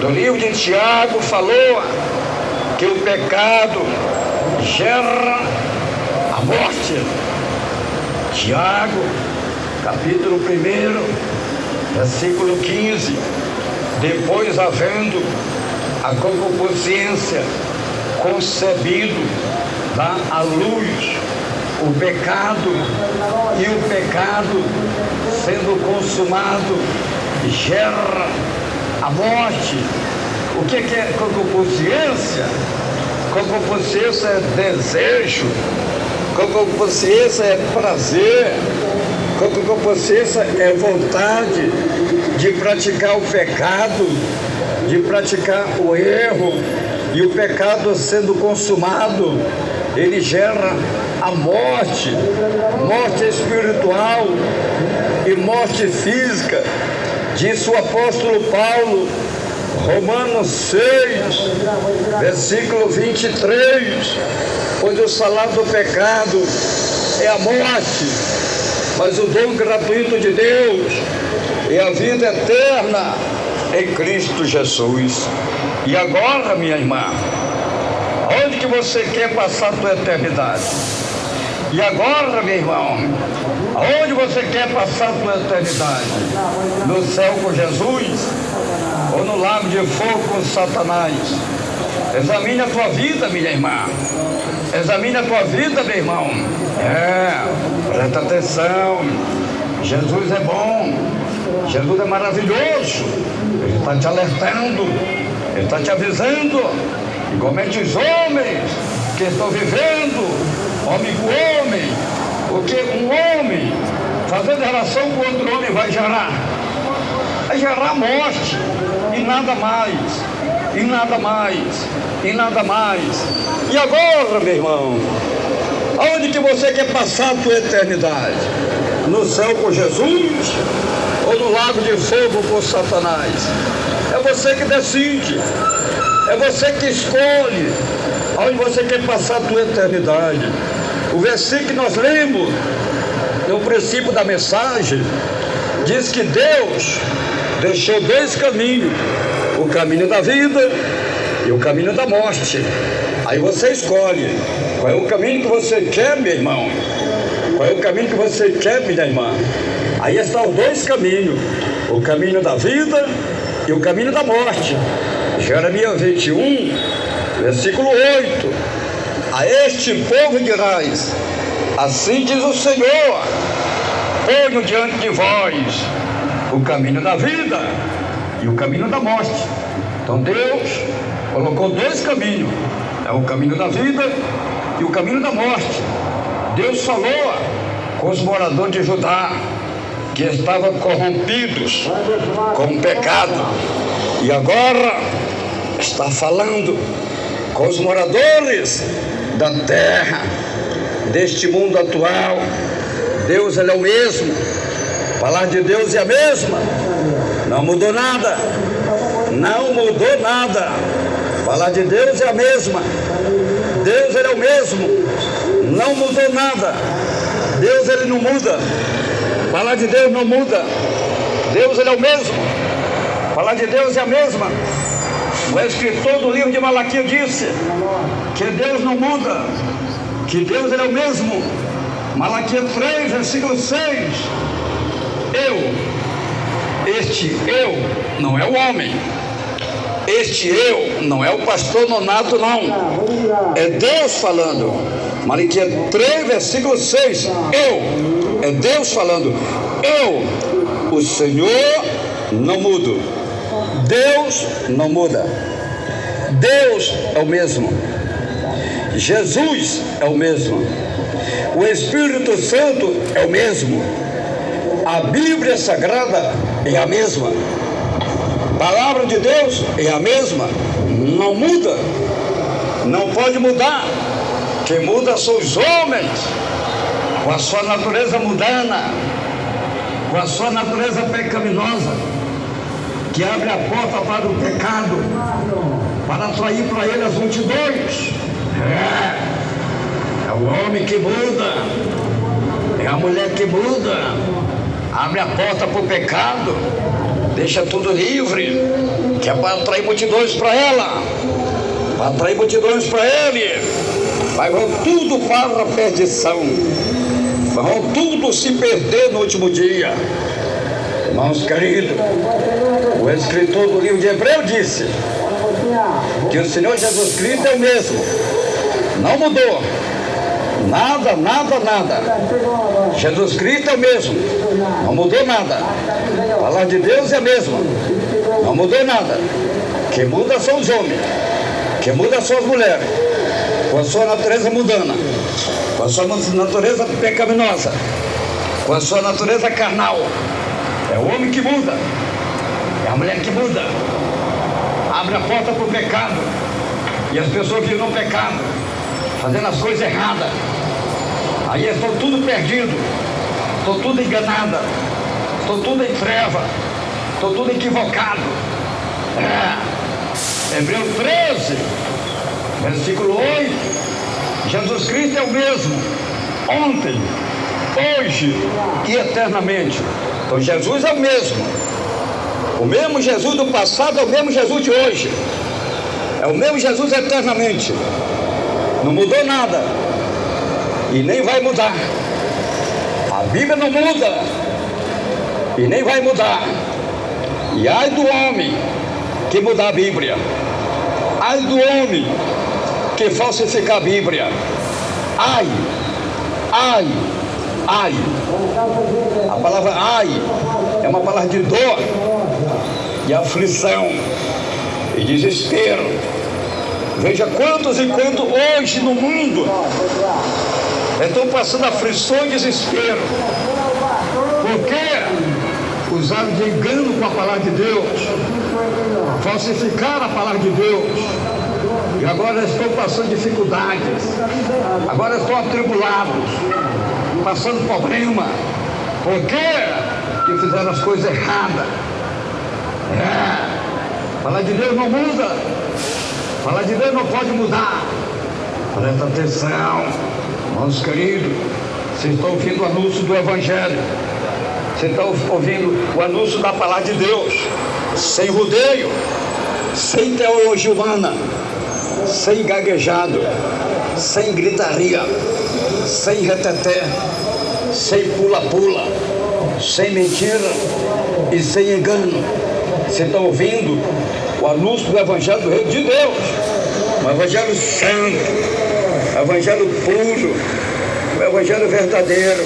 do livro de Tiago falou que o pecado gera a morte. Tiago, capítulo 1, versículo 15. Depois, havendo a concupiscência concebido, dá à luz o pecado, e o pecado, sendo consumado, gera a morte. O que é concupiscência? Concupiscência é desejo, concupiscência é prazer, concupiscência é vontade de praticar o pecado, de praticar o erro. E o pecado sendo consumado, ele gera a morte, morte espiritual e morte física. Diz o apóstolo Paulo, Romanos 6, versículo 23, pois o salário do pecado é a morte, mas o dom gratuito de Deus é a vida eterna em Cristo Jesus. E agora, minha irmã, onde que você quer passar a tua eternidade? E agora, meu irmão, aonde você quer passar a sua eternidade? No céu com Jesus ou no lago de fogo com Satanás? Examine a tua vida, minha irmã. Examine a tua vida, meu irmão. Presta atenção. Jesus é bom. Jesus é maravilhoso. Ele está te alertando. Ele está te avisando. Igualmente os homens que estão vivendo, homem com homem, porque um homem fazendo relação com outro homem vai gerar morte, e nada mais, e nada mais, e nada mais. E agora, meu irmão, aonde que você quer passar a tua eternidade? No céu com Jesus ou no lago de fogo com Satanás? É você que decide, é você que escolhe aonde você quer passar a tua eternidade. O versículo que nós lemos no princípio da mensagem diz que Deus deixou dois caminhos: o caminho da vida e o caminho da morte. Aí você escolhe qual é o caminho que você quer, meu irmão. Qual é o caminho que você quer, minha irmã? Aí estão os dois caminhos: o caminho da vida e o caminho da morte. Jeremias 21, versículo 8: a este povo dirás, assim diz o Senhor, ponho diante de vós o caminho da vida e o caminho da morte. Então Deus colocou dois caminhos: é o caminho da vida e o caminho da morte. Deus falou com os moradores de Judá, que estavam corrompidos com o pecado, e agora está falando com os moradores da terra, deste mundo atual. Deus, ele é o mesmo. A palavra de Deus é a mesma, não mudou nada, não mudou nada. A palavra de Deus é a mesma. Deus, ele é o mesmo, não mudou nada. Deus, ele não muda. A palavra de Deus não muda. Deus, ele é o mesmo. A palavra de Deus é a mesma. O escritor do livro de Malaquias disse que Deus não muda, que Deus, ele é o mesmo. Malaquias 3, versículo 6: este eu não é o homem, este eu não é o pastor Nonato, não, é Deus falando. Malaquias 3, versículo 6: é Deus falando. O Senhor, não mudo. Deus não muda. Deus é o mesmo. Jesus é o mesmo. O Espírito Santo é o mesmo. A Bíblia Sagrada é a mesma. A palavra de Deus é a mesma. Não muda. Não pode mudar. Quem muda são os homens, com a sua natureza mundana, com a sua natureza pecaminosa, que abre a porta para o pecado, para atrair para ele as multidões. É o homem que muda, é a mulher que muda, abre a porta para o pecado, deixa tudo livre, que é para atrair multidões para ela, para atrair multidões para ele. Vai tudo para a perdição, vão tudo se perder no último dia. Irmãos queridos, o escritor do livro de Hebreus disse que o Senhor Jesus Cristo é o mesmo, não mudou, nada, nada, nada. Jesus Cristo é o mesmo, não mudou nada. A palavra de Deus é a mesma, não mudou nada. Quem muda são os homens, quem muda são as mulheres, com a sua natureza mundana, com a sua natureza pecaminosa, com a sua natureza carnal. É o homem que muda, é a mulher que muda, abre a porta para o pecado, e as pessoas vivem no pecado, fazendo as coisas erradas. Aí estão tudo perdidos, estão tudo enganadas, estão tudo em treva, estão tudo equivocado. Hebreus 13, versículo 8: Jesus Cristo é o mesmo, ontem, hoje e eternamente. Então Jesus é o mesmo Jesus do passado é o mesmo Jesus de hoje, é o mesmo Jesus eternamente, não mudou nada. e nem vai mudar. A Bíblia não muda e nem vai mudar. E ai do homem que mudar a Bíblia. Ai do homem que falsificar a Bíblia. Ai, ai, ai. A palavra ai é uma palavra de dor e aflição e desespero. Veja quantos e quantos hoje no mundo estão passando aflição e desespero. Porque usaram de engano com a palavra de Deus, falsificaram a palavra de Deus, e agora estão passando dificuldades, agora estão atribulados, passando problema. Por quê? Que fizeram as coisas erradas. A palavra de Deus não muda, a palavra de Deus não pode mudar. Presta atenção, irmãos queridos, vocês estão ouvindo o anúncio do Evangelho, vocês estão ouvindo o anúncio da palavra de Deus, sem rodeio, sem teologia humana, sem gaguejado, sem gritaria, sem reteté, sem pula-pula, sem mentira e sem engano. Vocês estão ouvindo o anúncio do Evangelho do Reino de Deus, um Evangelho santo, um Evangelho puro, um Evangelho verdadeiro,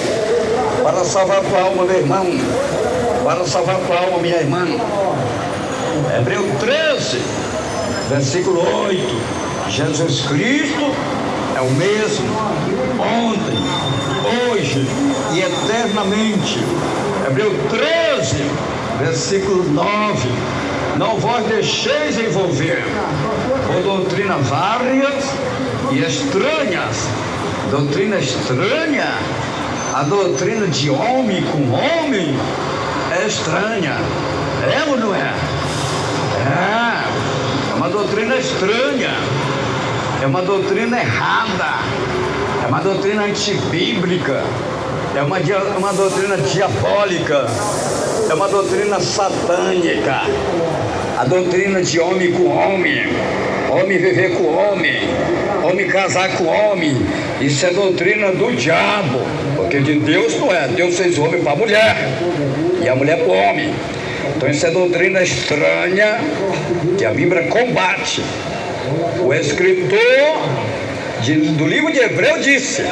para salvar a tua alma, meu irmão, para salvar a tua alma, minha irmã. Hebreus 13, versículo 8, Jesus Cristo é o mesmo, ontem, hoje e eternamente. Hebreus 13, versículo 9, não vos deixeis envolver por doutrinas várias e estranhas. Doutrina estranha, a doutrina de homem com homem é estranha, é ou não é? É uma doutrina estranha, é uma doutrina errada, é uma doutrina antibíblica, é uma doutrina diabólica, é uma doutrina satânica, a doutrina de homem com homem, homem viver com homem, homem casar com homem. Isso é doutrina do diabo, porque de Deus não é. Deus fez o homem para a mulher e a mulher para o homem. Então isso é doutrina estranha que a Bíblia combate. O escritor do livro de Hebreus disse,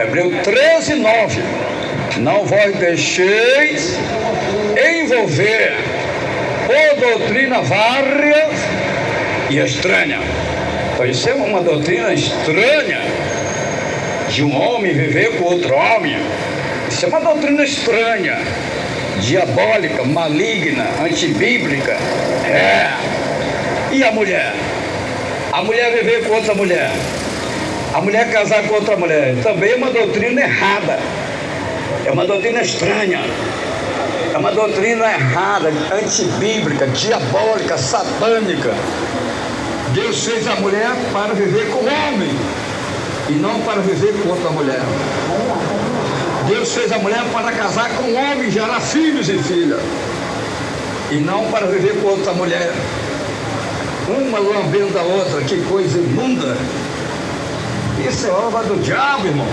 Hebreus 13, 9, não vos deixeis envolver por doutrina várias e estranha. Então isso é uma doutrina estranha de um homem viver com outro homem. Isso é uma doutrina estranha, diabólica, maligna, antibíblica. E a mulher? A mulher viver com outra mulher, a mulher casar com outra mulher, também é uma doutrina errada, é uma doutrina estranha, é uma doutrina errada, antibíblica, diabólica, satânica. Deus fez a mulher para viver com o homem e não para viver com outra mulher. Deus fez a mulher para casar com o homem e gerar filhos e filhas, e não para viver com outra mulher, uma lambendo a outra. Que coisa imunda! Isso é obra do diabo, irmão.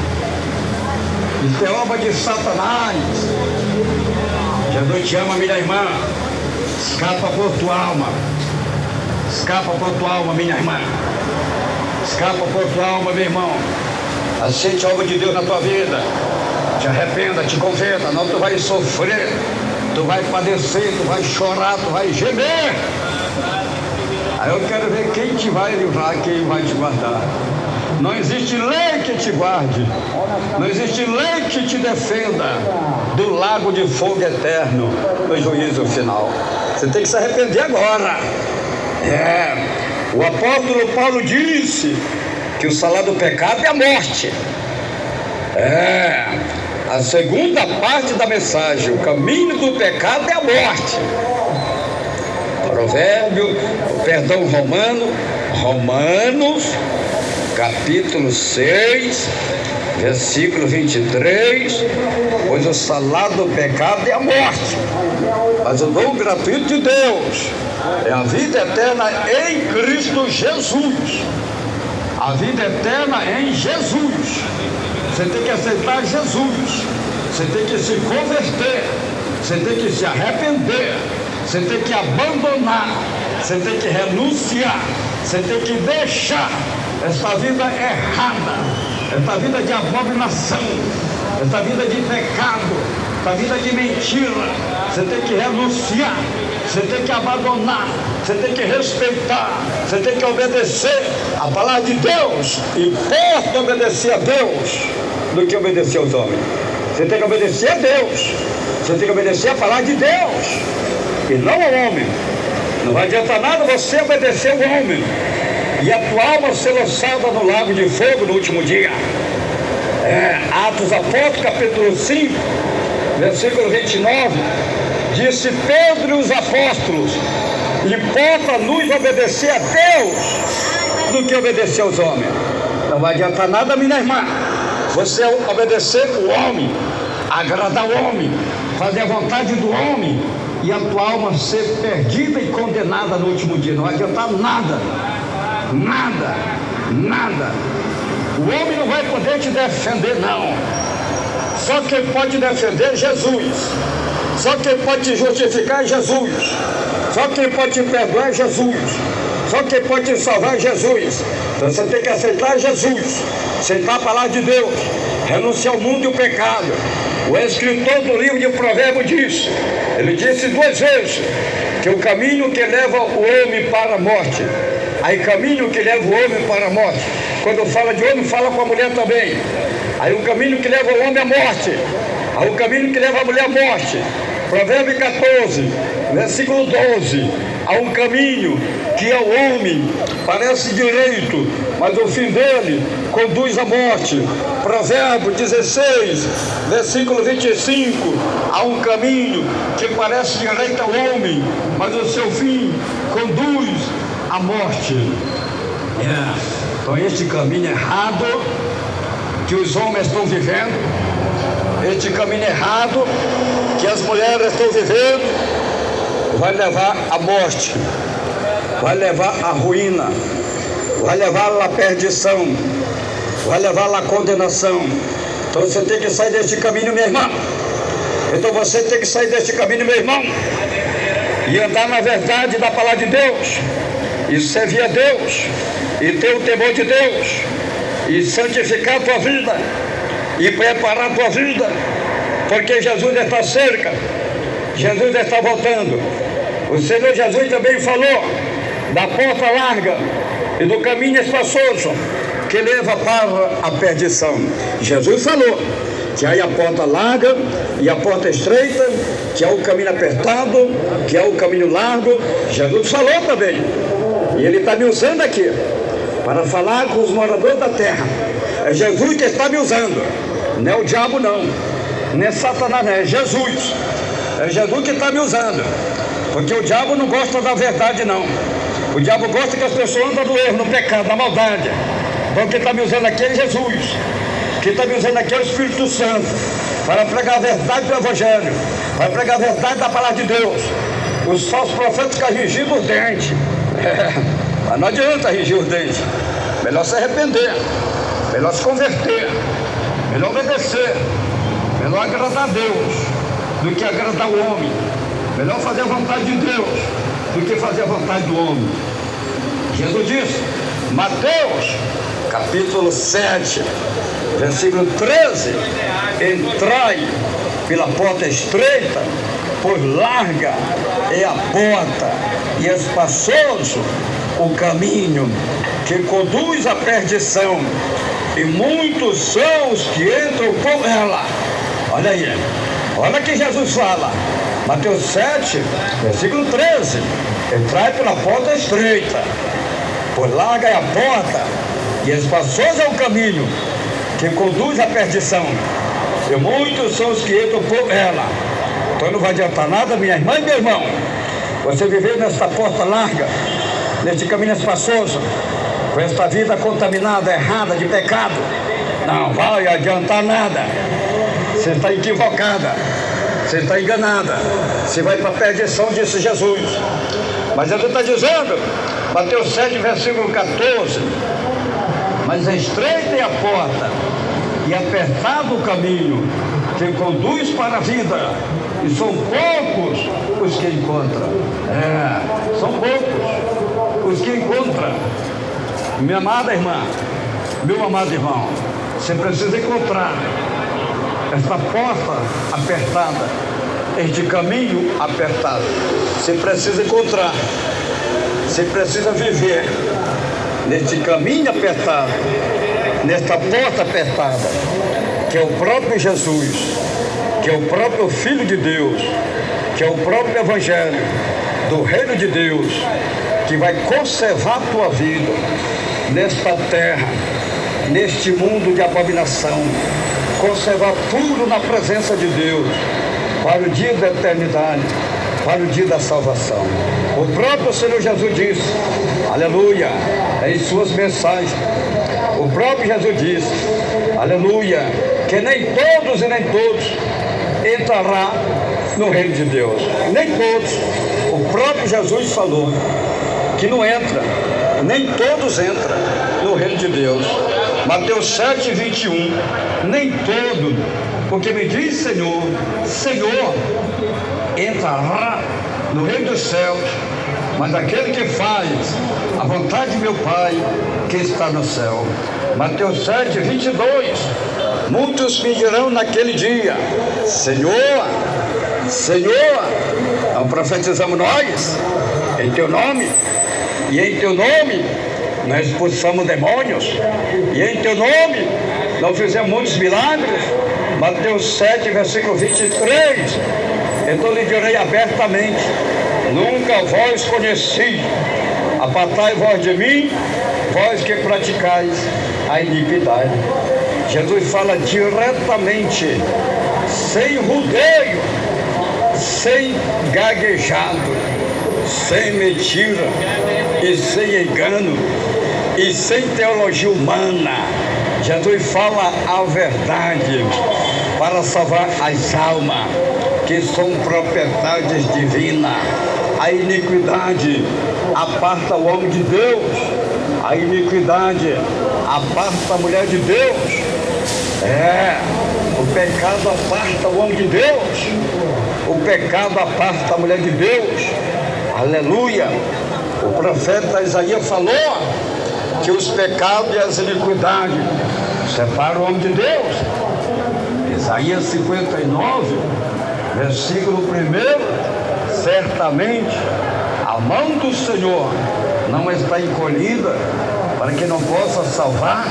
Isso é obra de Satanás. Jesus te ama, minha irmã. Escapa por tua alma. Escapa por tua alma, minha irmã. Escapa por tua alma, meu irmão. Aceite a obra de Deus na tua vida. Te arrependa, te converta. Não, tu vai sofrer, tu vai padecer, tu vai chorar, tu vai gemer. Aí eu quero ver quem te vai livrar, quem vai te guardar. Não existe lei que te guarde, não existe lei que te defenda do lago de fogo eterno no juízo final. Você tem que se arrepender agora. O apóstolo Paulo disse que o salário do pecado é a morte. A segunda parte da mensagem, o caminho do pecado é a morte. Romanos, capítulo 6, versículo 23, pois o salário do pecado é a morte, mas o dom gratuito de Deus é a vida eterna em Cristo Jesus. A vida eterna em Jesus. Você tem que aceitar Jesus. Você tem que se converter. Você tem que se arrepender. Você tem que abandonar. Você tem que renunciar. Você tem que deixar essa vida errada, essa vida de abominação, essa vida de pecado, essa vida de mentira. Você tem que renunciar. Você tem que abandonar. Você tem que respeitar. Você tem que obedecer a palavra de Deus. E por obedecer a Deus do que obedecer aos homens. Você tem que obedecer a Deus. Você tem que obedecer a palavra de Deus e não ao homem. Não vai adiantar nada você obedecer ao homem e a tua alma ser lançada no lago de fogo no último dia. Atos Apóstolos, capítulo 5, versículo 29, disse Pedro e os apóstolos: importa-nos obedecer a Deus do que obedecer aos homens. Não vai adiantar nada, minha irmã, você obedecer o homem, agradar o homem, fazer a vontade do homem e a tua alma ser perdida e condenada no último dia. Não vai adiantar nada, nada, nada. O homem não vai poder te defender, não. Só quem pode defender é Jesus. Só quem pode te justificar é Jesus. Só quem pode te perdoar é Jesus. Só quem pode te salvar é Jesus. Então você tem que aceitar Jesus, aceitar a palavra de Deus, renunciar ao mundo e ao pecado. O escritor do livro de Provérbios disse, ele disse 2 vezes, que o caminho que leva o homem para a morte, aí caminho que leva o homem para a morte. Quando fala de homem, fala com a mulher também. Aí o caminho que leva o homem à morte, aí o caminho que leva a mulher à morte. Provérbio 14, versículo 12. Há um caminho que ao homem parece direito, mas o fim dele conduz à morte. Provérbio 16, versículo 25. Há um caminho que parece direito ao homem, mas o seu fim conduz à morte. Então este caminho errado que os homens estão vivendo, este caminho errado que as mulheres estão vivendo, vai levar à morte, vai levar à ruína, vai levar à perdição, vai levar à condenação. Então você tem que sair deste caminho, meu irmão. Então você tem que sair deste caminho, meu irmão, e andar na verdade da palavra de Deus, e servir a Deus, e ter o temor de Deus, e santificar a tua vida, e preparar a tua vida, porque Jesus está cerca, Jesus está voltando. O Senhor Jesus também falou da porta larga e do caminho espaçoso que leva para a perdição. Jesus falou que há a porta larga e a porta estreita, que há o caminho apertado, que há o caminho largo. Jesus falou também, e Ele está me usando aqui para falar com os moradores da terra. É Jesus que está me usando, não é o diabo não, não é Satanás não, é Jesus. É Jesus que está me usando, porque o diabo não gosta da verdade não. O diabo gosta que as pessoas andam no erro, no pecado, na maldade. Então quem está me usando aqui é Jesus. Quem está me usando aqui é o Espírito Santo, para pregar a verdade do Evangelho, para pregar a verdade da palavra de Deus. Os falsos profetas ficam ringindo os dentes. Mas não adianta ringir os dentes. Melhor se arrepender, melhor se converter, melhor obedecer, melhor agradar a Deus do que agradar o homem. Melhor fazer a vontade de Deus do que fazer a vontade do homem. Jesus disse, Mateus capítulo 7, versículo 13: entrai pela porta estreita, pois larga é a porta e espaçoso o caminho que conduz à perdição, e muitos são os que entram por ela. Olha aí, olha que Jesus fala, Mateus 7, versículo 13: entrai pela porta estreita, pois larga é a porta e espaçoso é o caminho que conduz à perdição, e muitos são os que entram por ela. Então não vai adiantar nada, minha irmã e meu irmão, você viver nesta porta larga, neste caminho espaçoso, com esta vida contaminada, errada, de pecado. Não vai adiantar nada. Você está equivocada, você está enganada, você vai para a perdição, disse Jesus. Mas ele está dizendo, Mateus 7, versículo 14: mas estreita é a porta e apertado o caminho que conduz para a vida, e são poucos os que encontram. São poucos os que encontram. Minha amada irmã, meu amado irmão, você precisa encontrar esta porta apertada, este caminho apertado. Você precisa encontrar, você precisa viver neste caminho apertado, nesta porta apertada, que é o próprio Jesus, que é o próprio Filho de Deus, que é o próprio Evangelho do Reino de Deus, que vai conservar a tua vida nesta terra, neste mundo de abominação, conservar tudo na presença de Deus, para o dia da eternidade, para o dia da salvação. O próprio Senhor Jesus disse, aleluia, em suas mensagens, o próprio Jesus disse, aleluia, que nem todos e nem todos entrará no reino de Deus. Nem todos. O próprio Jesus falou que não entra, nem todos entram no reino de Deus. Mateus 7, 21. Nem todo, porque me diz Senhor, Senhor, entrará no reino dos céus, mas aquele que faz a vontade de meu Pai que está no céu. Mateus 7, 22. Muitos me dirão naquele dia, Senhor, Senhor, não profetizamos nós em teu nome, e em teu nome nós expulsamos demônios, e em teu nome nós fizemos muitos milagres. Mateus 7, versículo 23. Então lhe direi abertamente, nunca vós conheci, apartai vós de mim, vós que praticais a iniquidade. Jesus fala diretamente, sem rodeio, sem gaguejado, sem mentira e sem engano e sem teologia humana. Jesus fala a verdade para salvar as almas que são propriedades divinas. A iniquidade aparta o homem de Deus, a iniquidade aparta a mulher de Deus. O pecado aparta o homem de Deus, o pecado aparta a mulher de Deus. Aleluia. O profeta Isaías falou que os pecados e as iniquidades separam o homem de Deus. Isaías 59, versículo 1. Certamente a mão do Senhor não está encolhida para que não possa salvar,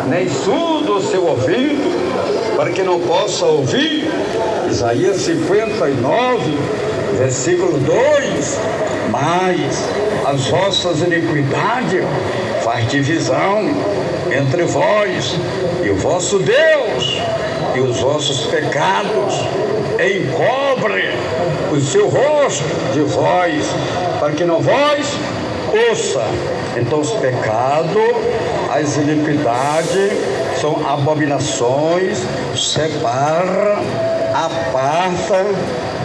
nem surdo o seu ouvido para que não possa ouvir. Isaías 59, versículo 2. Mas as vossas iniquidades faz divisão entre vós e o vosso Deus, e os vossos pecados encobre o seu rosto de vós, para que não vós ouça. Então os pecados, as iniquidades são abominações, separa, aparta,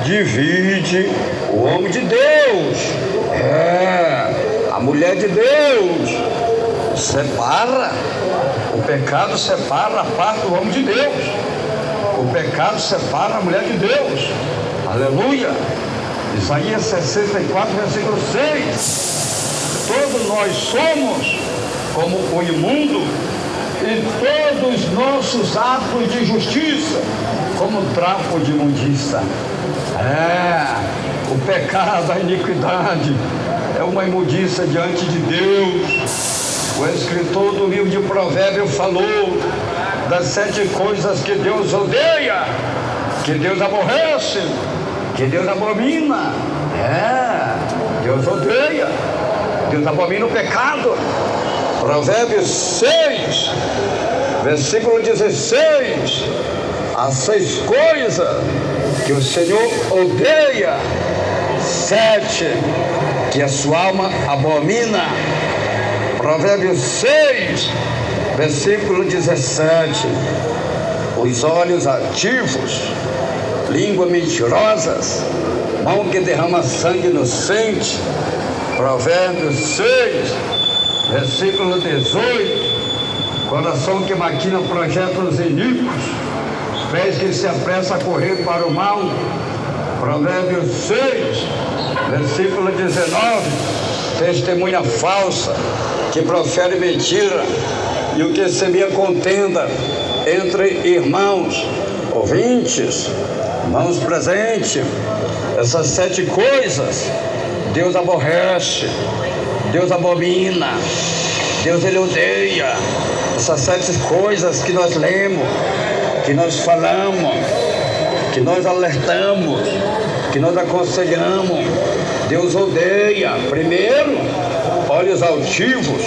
divide o homem de Deus, a mulher de Deus, separa. O pecado separa, aparta o homem de Deus. O pecado separa a mulher de Deus. Aleluia. Isaías 64, versículo 6. Todos nós somos como o imundo, e todos os nossos atos de justiça como trapo de imundícia. O pecado, a iniquidade é uma imundícia diante de Deus. O escritor do livro de Provérbios falou das 7 coisas que Deus odeia, que Deus aborrece, que Deus abomina. Deus odeia, Deus abomina o pecado. Provérbios 6, versículo 16. As 6 coisas que o Senhor odeia, 7 que a sua alma abomina. Provérbios 6, versículo 17. Os olhos ativos, língua mentirosas, mão que derrama sangue inocente. Provérbios 6, versículo 18. coração que maquina projetos iníquos, pés que se apressa a correr para o mal. Provérbios 6, versículo 19, testemunha falsa, que profere mentira, e o que semeia contenda entre irmãos, ouvintes, irmãos presentes. Essas 7 coisas Deus aborrece, Deus abomina, Deus ele odeia. Essas 7 coisas que nós lemos, que nós falamos, que nós alertamos, que nós aconselhamos, Deus odeia. Primeiro, olhos altivos,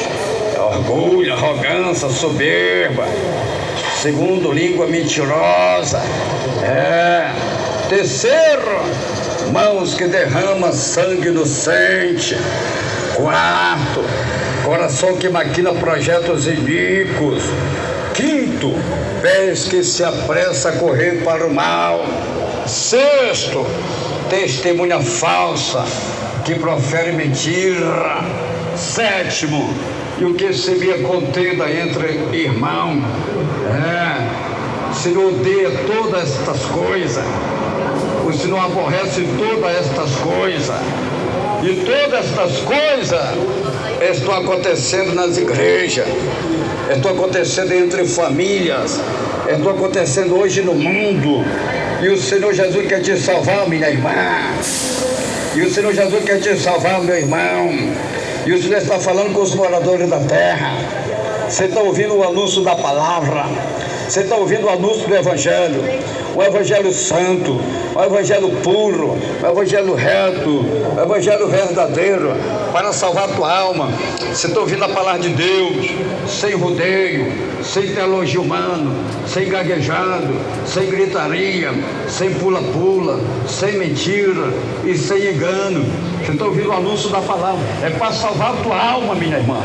orgulho, arrogância, soberba. Segundo, língua mentirosa. Terceiro, mãos que derramam sangue inocente. Quarto, coração que maquina projetos iníquos. Quinto, pés que se apressa a correr para o mal. Sexto, testemunha falsa, que profere mentira. Sétimo, e o que seria contenda entre irmãos. O Senhor odeia todas estas coisas. O Senhor aborrece todas estas coisas. E todas estas coisas estão acontecendo nas igrejas, estão acontecendo entre famílias, estão acontecendo hoje no mundo. E o Senhor Jesus quer te salvar, minha irmã. E o Senhor Jesus quer te salvar, meu irmão. E o Senhor está falando com os moradores da terra. Você está ouvindo o anúncio da palavra. Você está ouvindo o anúncio do Evangelho. O Evangelho santo, o Evangelho puro, o Evangelho reto, o Evangelho verdadeiro, para salvar a tua alma. Você está ouvindo a palavra de Deus, sem rodeio, sem teologia humana, sem gaguejado, sem gritaria, sem pula-pula, sem mentira e sem engano. Você está ouvindo o anúncio da palavra. É para salvar a tua alma, minha irmã.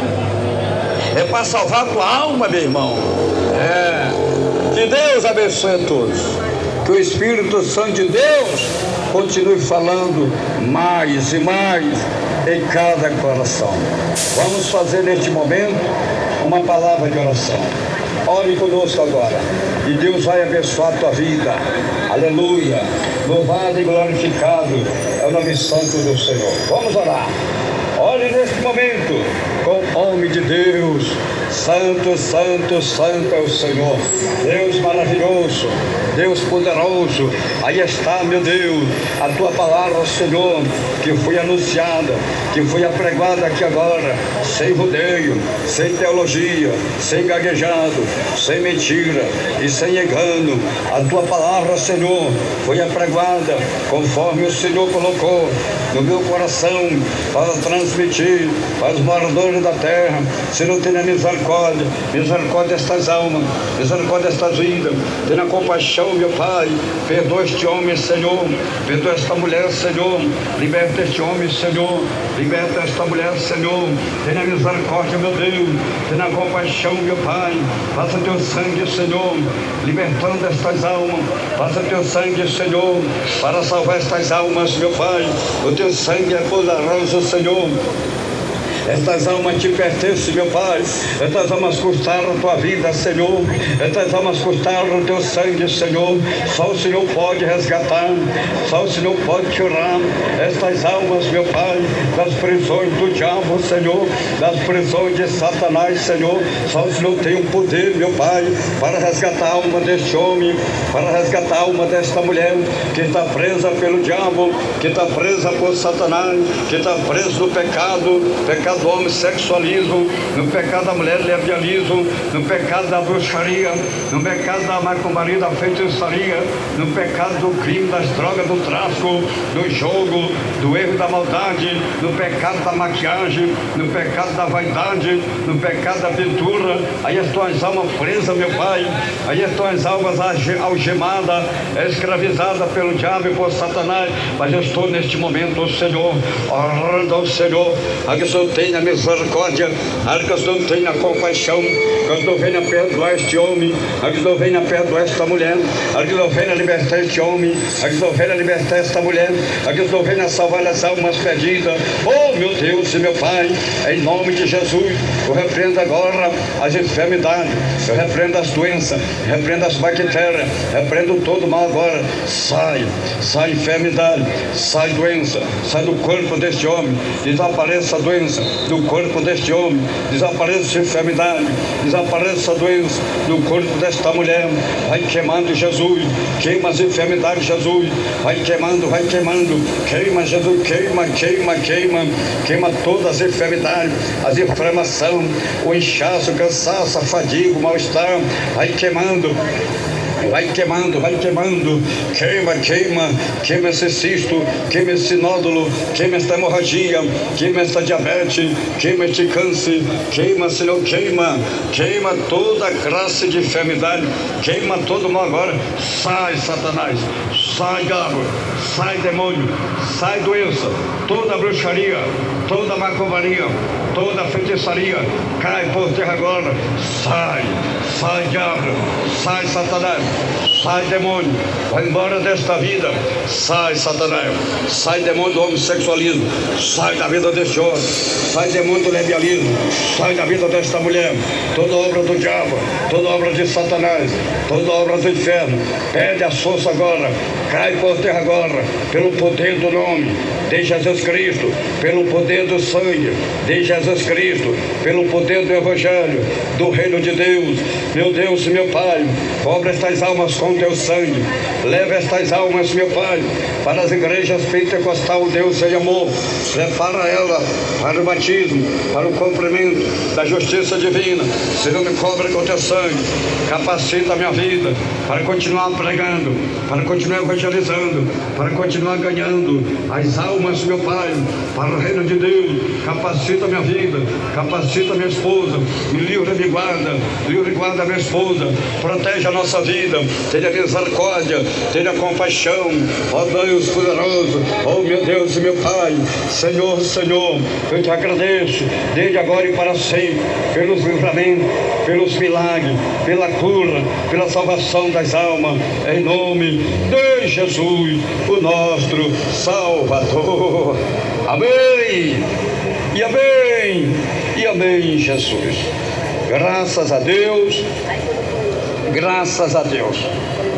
É para salvar a tua alma, meu irmão. Que Deus abençoe a todos. Que o Espírito Santo de Deus continue falando mais e mais em cada coração. Vamos fazer neste momento uma palavra de oração. Ore conosco agora e Deus vai abençoar a tua vida. Aleluia. Louvado e glorificado é o nome santo do Senhor. Vamos orar. Ore neste momento com o homem de Deus. Santo, santo, santo é o Senhor. Deus maravilhoso, Deus poderoso. Aí está, meu Deus, a tua palavra, Senhor, que foi anunciada, que foi apregoada aqui agora, sem rodeio, sem teologia, sem gaguejado, sem mentira e sem engano. A tua palavra, Senhor, foi apregoada conforme o Senhor colocou no meu coração para transmitir para os moradores da terra. Senhor, tenha misericórdia, misericórdia destas almas, misericórdia destas vidas, tenha compaixão, meu Pai, perdoa este homem, Senhor, perdoa esta mulher, Senhor, liberta este homem, Senhor, liberta esta mulher, Senhor, tenha misericórdia, meu Deus, tenha compaixão, meu Pai, faça teu sangue, Senhor, libertando estas almas, faça teu sangue, Senhor, para salvar estas almas, meu Pai, o teu sangue é poderoso, Senhor. Estas almas te pertencem, meu Pai. Estas almas custaram a tua vida, Senhor. Estas almas custaram o teu sangue, Senhor. Só o Senhor pode resgatar. Só o Senhor pode tirar estas almas, meu Pai, das prisões do diabo, Senhor, das prisões de Satanás, Senhor. Só o Senhor tem o poder, meu Pai, para resgatar a alma deste homem, para resgatar a alma desta mulher que está presa pelo diabo, que está presa por Satanás, que está presa no pecado do homossexualismo, no pecado da mulher lesbianismo, no pecado da bruxaria, no pecado da macumbaria, da feitiçaria, no pecado do crime, das drogas, do tráfico, do jogo, do erro, da maldade, no pecado da maquiagem, no pecado da vaidade, no pecado da pintura. Aí as tuas almas presas, meu Pai, aí as tuas almas algemadas, escravizadas pelo diabo e por Satanás. Mas eu estou neste momento, Senhor, orando ao Senhor, a que o Senhor tenha tenha misericórdia, para que o Senhor tenha compaixão, que o Senhor venha perdoar este homem, para que o Senhor venha perdoar esta mulher, para que o Senhor venha libertar este homem, para que o Senhor venha libertar esta mulher, para que o Senhor venha salvar as almas perdidas. Oh meu Deus e meu Pai, em nome de Jesus, eu repreendo agora as enfermidades, eu repreendo as doenças, repreendo as bactérias, repreendo todo o mal agora. Sai enfermidade, sai doença, sai do corpo deste homem, desapareça a doença do corpo deste homem, desapareça a enfermidade, desapareça a doença do corpo desta mulher. Vai queimando, Jesus, queima as enfermidades, Jesus, vai queimando, queima, Jesus, queima todas as enfermidades, as inflamações, o inchaço, o cansaço, a fadiga, o mal-estar, vai queimando, queima esse cisto, queima esse nódulo, queima esta hemorragia, queima esta diabetes, queima este câncer, queima, Senhor, queima toda a classe de enfermidade, queima todo mal agora. Sai, Satanás, sai diabo, sai demônio, sai doença, toda bruxaria, toda macumbaria, toda feitiçaria, cai por terra agora. Sai diabo, sai Satanás, sai demônio, vai embora desta vida. Sai Satanás, sai demônio do homossexualismo, sai da vida deste homem, sai demônio do lesbianismo, sai da vida desta mulher. Toda obra do diabo, toda obra de Satanás, toda obra do inferno, perde a força agora, cai por terra agora, pelo poder do nome de Jesus Cristo, pelo poder do sangue de Jesus Cristo, pelo poder do Evangelho, do reino de Deus. Meu Deus e meu Pai, cobre estas almas com teu sangue, leva estas almas, meu Pai, para as igrejas pentecostal, Deus e amor, prepara ela para o batismo, para o cumprimento da justiça divina. Senhor, me cobre com teu sangue, capacita a minha vida para continuar pregando, para continuar evangelizando, para continuar ganhando as almas, meu Pai, para o reino de Deus. Capacita a minha vida, capacita a minha esposa, me livra, me guarda a minha esposa, protege a nossa vida, tenha misericórdia, tenha compaixão, ó Deus poderoso, ó meu Deus e meu Pai. Senhor, eu te agradeço, desde agora e para sempre, pelos livramentos, pelos milagres, pela cura, pela salvação das almas, em nome de Jesus, o nosso Salvador. Amém, e amém, e amém, Jesus. Graças a Deus, graças a Deus.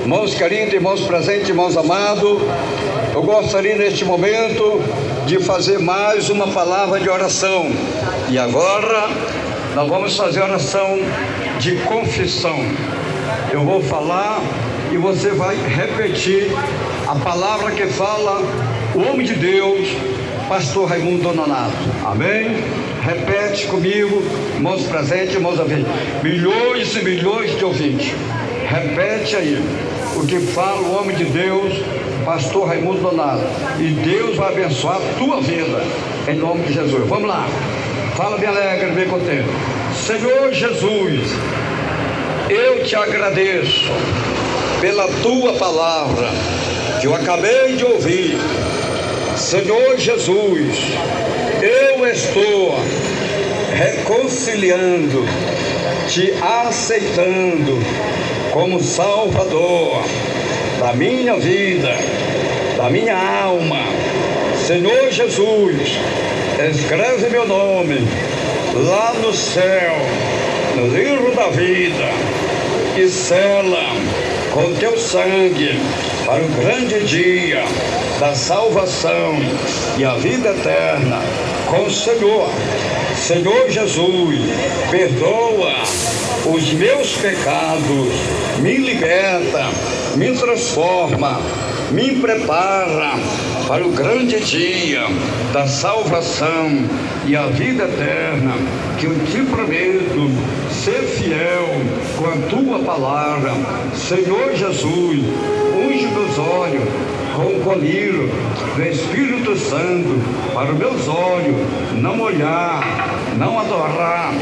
Irmãos queridos, irmãos presentes, irmãos amados, eu gostaria neste momento de fazer mais uma palavra de oração. E agora nós vamos fazer oração de confissão. Eu vou falar e você vai repetir a palavra que fala o homem de Deus, pastor Raimundo Dononato. Amém? Repete comigo, irmãos presentes, irmãos ouvintes, milhões e milhões de ouvintes. Repete aí o que fala o homem de Deus, pastor Raimundo Dononato, e Deus vai abençoar a tua vida, em nome de Jesus. Vamos lá, fala bem alegre, bem contente. Senhor Jesus, eu te agradeço pela tua palavra que eu acabei de ouvir. Senhor Jesus, eu estou reconciliando, te aceitando como Salvador da minha vida, da minha alma. Senhor Jesus, escreve meu nome lá no céu, no livro da vida, e sela com teu sangue para o grande dia da salvação e a vida eterna com o Senhor. Senhor Jesus, perdoa os meus pecados, me liberta, me transforma, me prepara para o grande dia da salvação e a vida eterna, que eu te prometo ser fiel com a tua palavra. Senhor Jesus, unge meus olhos, com o colírio do Espírito Santo para os meus olhos não olhar, não adorar,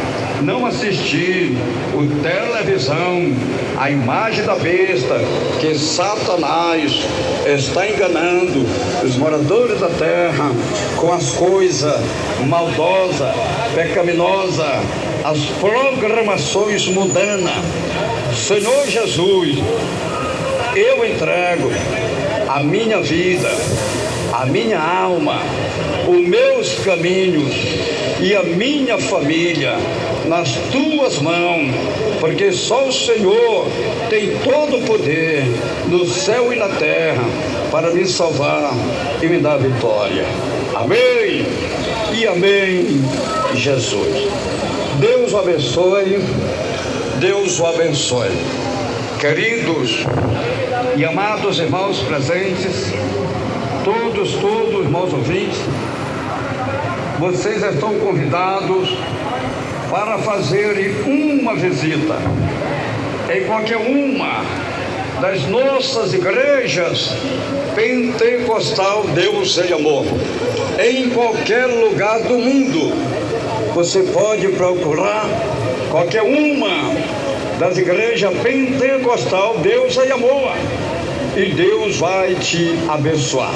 não assistir o televisão, a imagem da besta, que Satanás está enganando os moradores da terra com as coisas maldosas, pecaminosas, as programações mundanas. Senhor Jesus, eu entrego a minha vida, a minha alma, os meus caminhos e a minha família nas tuas mãos, porque só o Senhor tem todo o poder no céu e na terra para me salvar e me dar vitória. Amém e amém, Jesus. Deus o abençoe, Deus o abençoe. Queridos e amados irmãos presentes, todos, irmãos ouvintes, vocês estão convidados para fazerem uma visita em qualquer uma das nossas igrejas pentecostal Deus e Amor. Em qualquer lugar do mundo, você pode procurar qualquer uma das igrejas pentecostal Deus e Amor, e Deus vai te abençoar.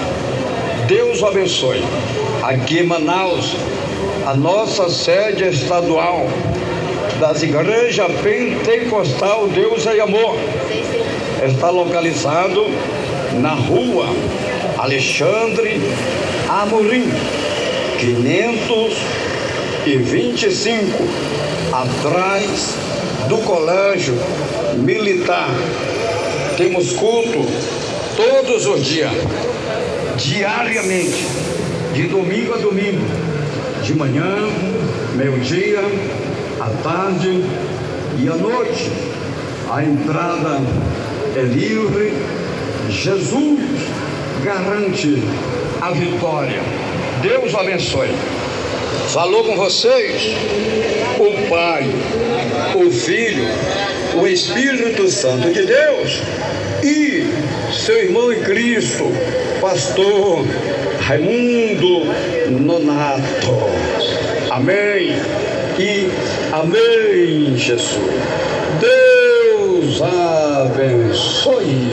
Deus o abençoe. Aqui em Manaus, a nossa sede estadual das igrejas pentecostal Deus e Amor está localizado na rua Alexandre Amorim, 525, atrás do Colégio Militar. Temos culto todos os dias, diariamente, de domingo a domingo, de manhã, meio-dia, à tarde e à noite. A entrada é livre. Jesus garante a vitória. Deus o abençoe. Falou com vocês o Pai, o Filho, o Espírito Santo de Deus e seu irmão em Cristo, pastor Raimundo Nonato. Amém e amém, Jesus. Deus abençoe.